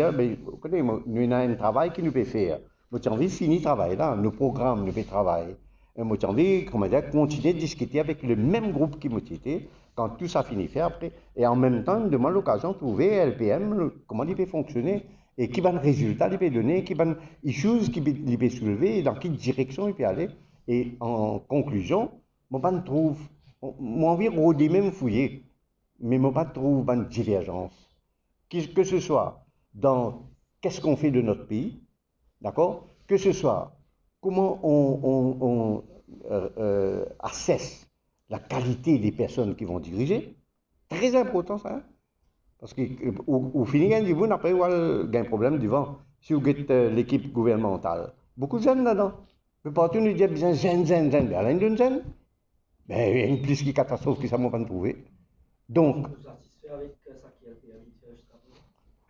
nous avons un travail qui nous peut faire. Moi, j'ai envie de finir le travail là, nos programmes, nous peut travailler. Moi, j'ai envie, comment dire, continuer de discuter avec le même groupe qui m'a été, quand tout ça finit faire après. Et en même temps, nous demande l'occasion de trouver LPM, comment il peut fonctionner, et qui va le résultat il peut donner, qui va les choses qu'il peut soulever, et dans quelle direction il peut aller. Et en conclusion, moi, je trouve, moi, envie de rôder même fouiller, mais moi, je trouve une divergence. Que ce soit dans qu'est-ce qu'on fait de notre pays, d'accord? Que ce soit comment on assesse la qualité des personnes qui vont diriger, très important ça, hein? Parce qu'au final, vous après, il y a un problème devant. Si vous êtes l'équipe gouvernementale, beaucoup de jeunes là-dedans. Mais partout, nous disons, bien, jeunes. Il y a une jeune. Mais il y a une plus qui catastrophe qui ça m'a pas trouvé. Donc. Vous satisfait avec ça qui a été habitué jusqu'à présent?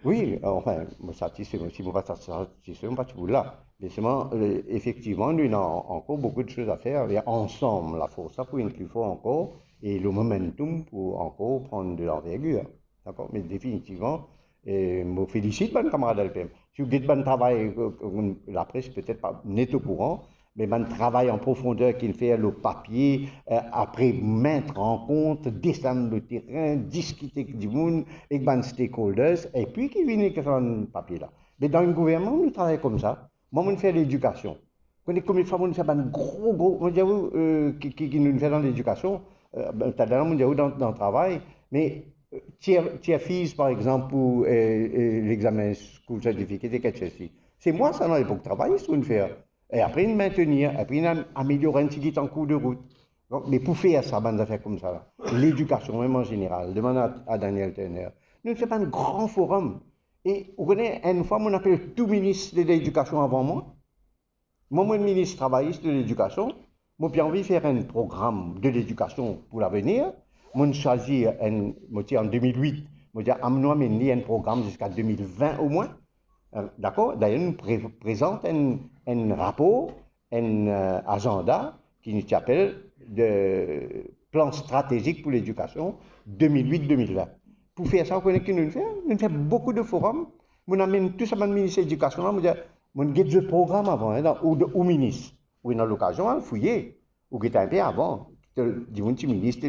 Oui, enfin, je suis satisfait, si je ne suis pas satisfait, je ne suis pas tout là. Mais seulement, effectivement, nous avons encore beaucoup de choses à faire. Et ensemble, la force, ça pour une plus fort encore, et le momentum pour encore prendre de l'envergure. D'accord? Mais définitivement, je me félicite, mon camarade LPM. Si vous faites un travail, la presse peut-être pas net au courant, mais un travail en profondeur qu'il fait le papier, après mettre en compte, descendre le terrain, discuter avec du monde, avec les stakeholders, et puis qui vient avec ce papier-là. Mais dans le gouvernement, nous travaillons comme ça. Moi, on fait l'éducation. Combien de fois on fait un gros, qui nous fait dans l'éducation, dans le travail, mais tiers fils, par exemple, pour l'examen school certificate et quelque chose. C'est moi, ça, dans l'époque, travailler, ce qu'on fait. Et après, il maintenir, après, il améliorer un petit en cours de route. Donc, mais pour faire ça, des affaires comme ça, l'éducation, même en général, demande à Daniel Turner. Nous ne faisons pas un grand forum. Et vous connaissez, une fois, on appelle tout ministre de l'éducation avant moi. Moi, ministre travailliste de l'éducation. Moi, j'ai envie de faire un programme de l'éducation pour l'avenir. Moi, j'ai choisi, en 2008, moi, j'ai amené un programme jusqu'à 2020 au moins. D'accord? D'ailleurs, nous présente un rapport, un agenda qui nous appelle de plan stratégique pour l'éducation 2008-2020. Pour faire ça, vous connaissez ce que nous faisons? Nous faisons beaucoup de forums. Nous amène tout ça dans le ministère de l'Éducation. Nous avons le programme avant, au ministre. Ou dans l'occasion, on fouiller. Ou qui était un peu avant. Du ministre,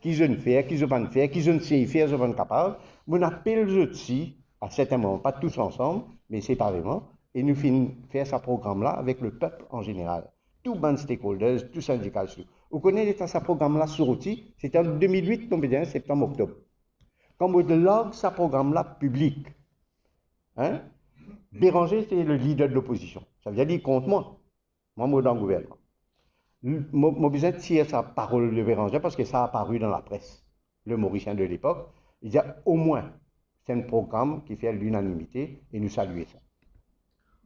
qui je ne fais, qui je ne pas faire, qui je ne sais faire, je ne suis pas capable. Nous appelons aussi, à certains moments, pas tous ensemble, mais séparément, et nous faire ce programme-là avec le peuple en général. Tous les stakeholders, tous les syndicats. Vous connaissez ce programme-là sorti, c'était en 2008, donc septembre-octobre. Quand vous log ce programme-là public, hein, Béranger, c'est le leader de l'opposition. Ça veut dire contre moi. Moi, je suis dans le gouvernement. Moi, besoin de tirer sa parole de Béranger parce que ça a apparu dans la presse. Le Mauricien de l'époque, il dit au moins, c'est un programme qui fait l'unanimité et nous saluer ça.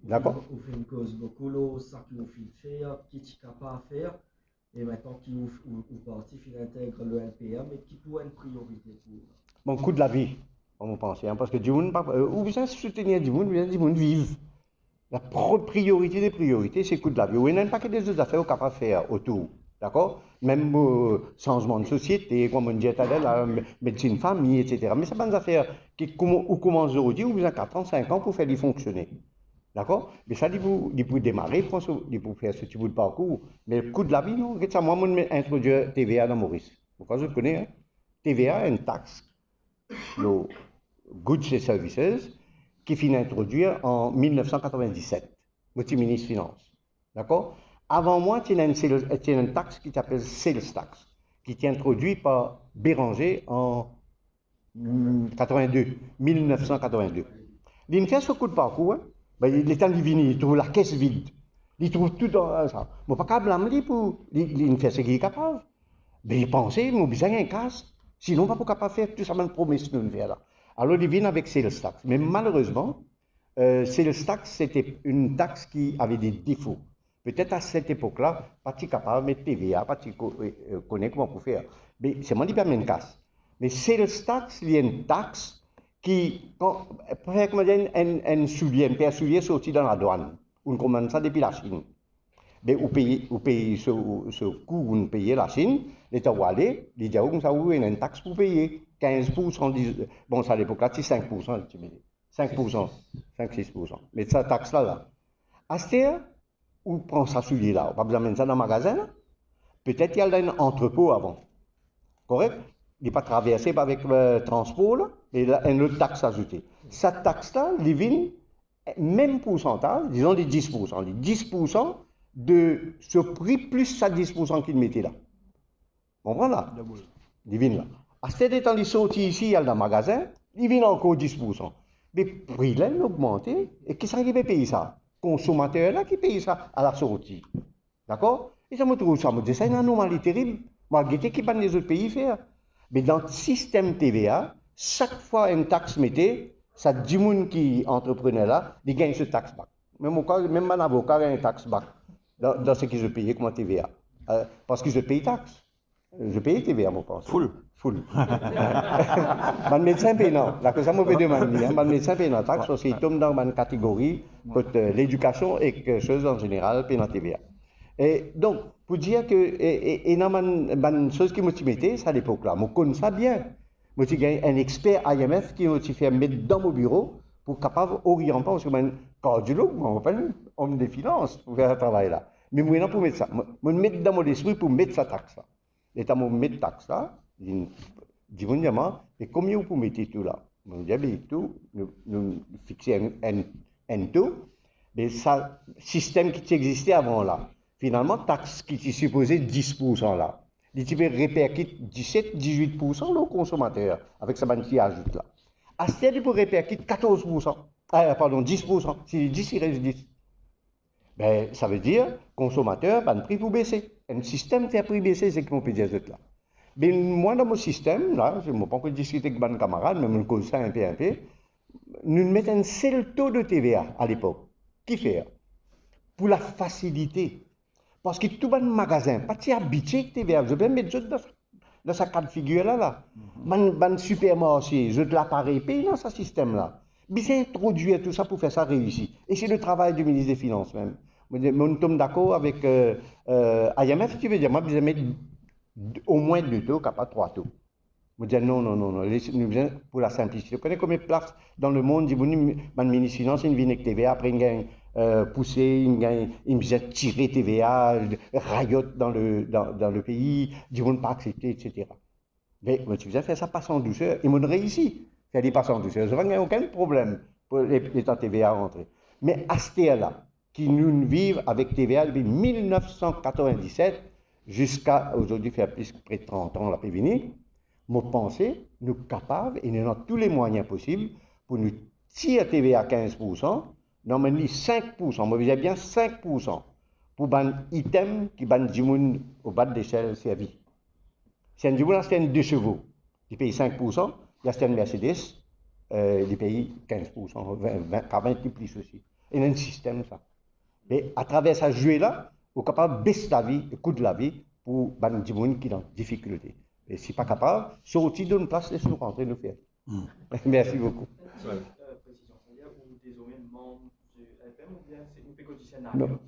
D'accord? Vous faites une cause beaucoup, là, ça qui vous fait faire, qui est capable à faire, et maintenant qui vous parti, il intègre le LPM, et qui pourrait être une priorité pour. Bon, coût de la vie, on me pense, hein, parce que du monde, ou besoin de soutenir du monde vive. La priorité des priorités, c'est le coût de la vie. Il n'y a pas que des autres affaires qu'on peut faire autour. D'accord? Même changement de société, comme on dit tout à l'heure, la médecine famille, etc. Mais c'est pas une affaire qui commence aujourd'hui, ou bien 4 ans, 5 ans pour faire les fonctionner. D'accord? Mais ça, il faut démarrer, il faut faire ce type de parcours. Mais le coût de la vie, non? Regarde ça, moi, je vais introduire TVA dans Maurice. Pourquoi je le connais, hein? TVA, une taxe, le Goods and Services, qui finit introduire en 1997. Moi, je suis ministre des Finances. D'accord? Avant moi, il y a une taxe qui s'appelle Sales Tax, qui est introduite par Béranger en 1982. Il fait ce coup de parcours, hein? Ben, il est en divini, il trouve la caisse vide. Il trouve tout dans ça. Je ne peux pas blâmer pour. Il fait ce qu'il est capable. Mais il pensait, il a besoin d'un casse. Sinon, on ne va pas capable de faire tout ça, une promesse de nous faire là. Alors, il vient avec Sales Tax. Mais malheureusement, Sales Tax, c'était une taxe qui avait des défauts. Peut-être à cette époque-là, pas capable de mettre TVA, pas connaît comment pour faire. Mais c'est moi qui permets une casse. Mais Sales Tax, il y a une taxe qui, par exemple, un soulier sorti dans la douane, on commande ça depuis la Chine. Mais vous payez ce coût, vous payez la Chine, l'État va aller, il dit que ça vous a une taxe pour payer, 15%, bon, ça à l'époque là, c'est 5%, 5%, 5-6%. Mais cette taxe-là, à ce temps, on prend ça soulier là, on va besoin de mettre ça dans le magasin, peut-être qu'il y a un entrepôt avant, correct? Il n'est pas traversé avec le transport, là, et il y a une autre taxe ajoutée. Cette taxe-là, il vient, même pourcentage, disons les 10%. Les 10% de ce prix plus ça 10% qu'il mettait là. Vous comprenez là? Il vient là. À ce temps, il sorti ici, il y a dans le magasin, il vient encore 10%. Mais le prix là, il a augmenté. Et qui est-ce qui va payer ça? Consommateur là qui paye ça à la sortie. D'accord? Et ça me trouve ça, me dit, c'est une anomalie terrible. Malgré qui dans les autres pays faire. Mais dans le système TVA, chaque fois une taxe mettée, ça 10 personnes qui entreprenaient là, ils gagnent ce taxe back. Même un avocat a un taxe back dans ce que je payais comme TVA. Parce que je paye taxe. Je paye TVA, moi, pense. Full. Le médecin paye non. La chose, ça me fait demander. Le médecin paye non taxe parce qu'il tombe dans une catégorie que l'éducation et quelque chose en général paye non TVA. Et donc, pour dire que, et dans une chose qui m'a mis à l'époque là, je connais ça bien. Je suis un expert IMF qui m'a fait mettre dans mon bureau pour capable d'orienter, parce que je suis un cardiologue, je suis un homme de finance pour faire ce travail là. Mais moi, pour mettre ça, je me mets dans mon esprit pour mettre sa taxe là. Et quand je mets taxe là, je dis, mais combien vous mettez tout là? Je dis, tout, nous fixons un taux, mais ça, système qui existait avant là. Finalement, taxe qui était supposée 10% là, il peut répercuter 17-18% au consommateur avec sa qui ajoute là. À ce il peut répercuter 14%, pardon, 10%. Si 10, il reste 10. Ben, ça veut dire consommateur, ben, le prix pour baisser. Un système qui a prix baisser, c'est qu'on peut dire ça là. Mais moi, dans mon système, là, je ne vais pas encore discuter avec mes camarades, mais je cause ça un peu. Nous mettons un seul taux de TVA à l'époque. Qui fait? Pour la facilité. Parce que tout le magasin, pas si habitué que TVA, je vais mettre dans sa cas de figure là. Ban supermarché, je de l'appareil paye dans ce système-là. Mais c'est introduire tout ça pour faire ça réussir. Et c'est le travail du ministre des Finances même. Nous sommes d'accord avec IMF, tu veux dire, moi, je vais mettre au moins 2 taux, pas 3 taux. Je dis non, pour la simplicité. Vous connaissez combien de places dans le monde, le ministre des Finances, il vient avec TVA, après il gagne pousser, il vient tirer TVA, rayote dans le pays, ils ne vont pas accepter, etc. Mais tu faisais faire ça pas sans douceur, ils m'ont réussi. C'est-à-dire pas sans douceur, il n'y a aucun problème pour les temps TVA à rentrer. Mais à ce là qui nous vivent avec TVA depuis 1997 jusqu'à aujourd'hui, faire près de 30 ans, la PVNI, moi, penser, nous capables, et nous avons tous les moyens possibles pour nous tirer TVA à 15%, non, mais 5%, moi, je dis bien 5% pour un item qui ban du au bas de l'échelle servie. Si un jour, c'est un 2 chevaux, il paye 5%, il y a un Mercedes, il paye 15%, 20 plus aussi. Il y a un système, ça. Et à travers ce jeu-là, on est capable de baisser la vie, le coût de la vie pour ban du monde qui est en difficulté. Et si pas capable, sortir d'une place, laisse-nous rentrer, nous faire. Merci beaucoup. Précision, c'est-à-dire, vous désormais membre du LPM ou bien c'est une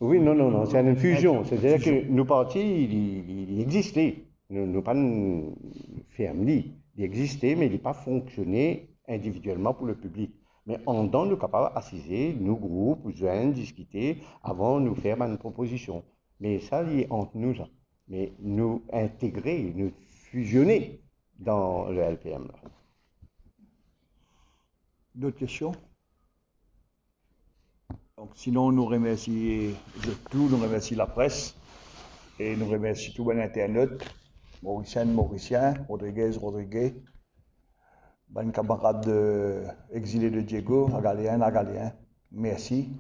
Oui, non, c'est une fusion. C'est-à-dire que nos partis, il existait. Nous pas fermés. Il existait, mais il n'a pas fonctionné individuellement pour le public. Mais en dans nous capables d'assiser, nos groupes, jeunes, discuter avant de nous faire une proposition. Mais ça, il est entre nous, ça. Mais nous intégrer, nous fusionner dans le LPM. Là. D'autres questions? Donc, sinon, nous remercions nous remercions la presse et nous remercions tout l'internet, Mauricien, Rodriguez, ben camarade exilé de Diego, Agalien. Merci.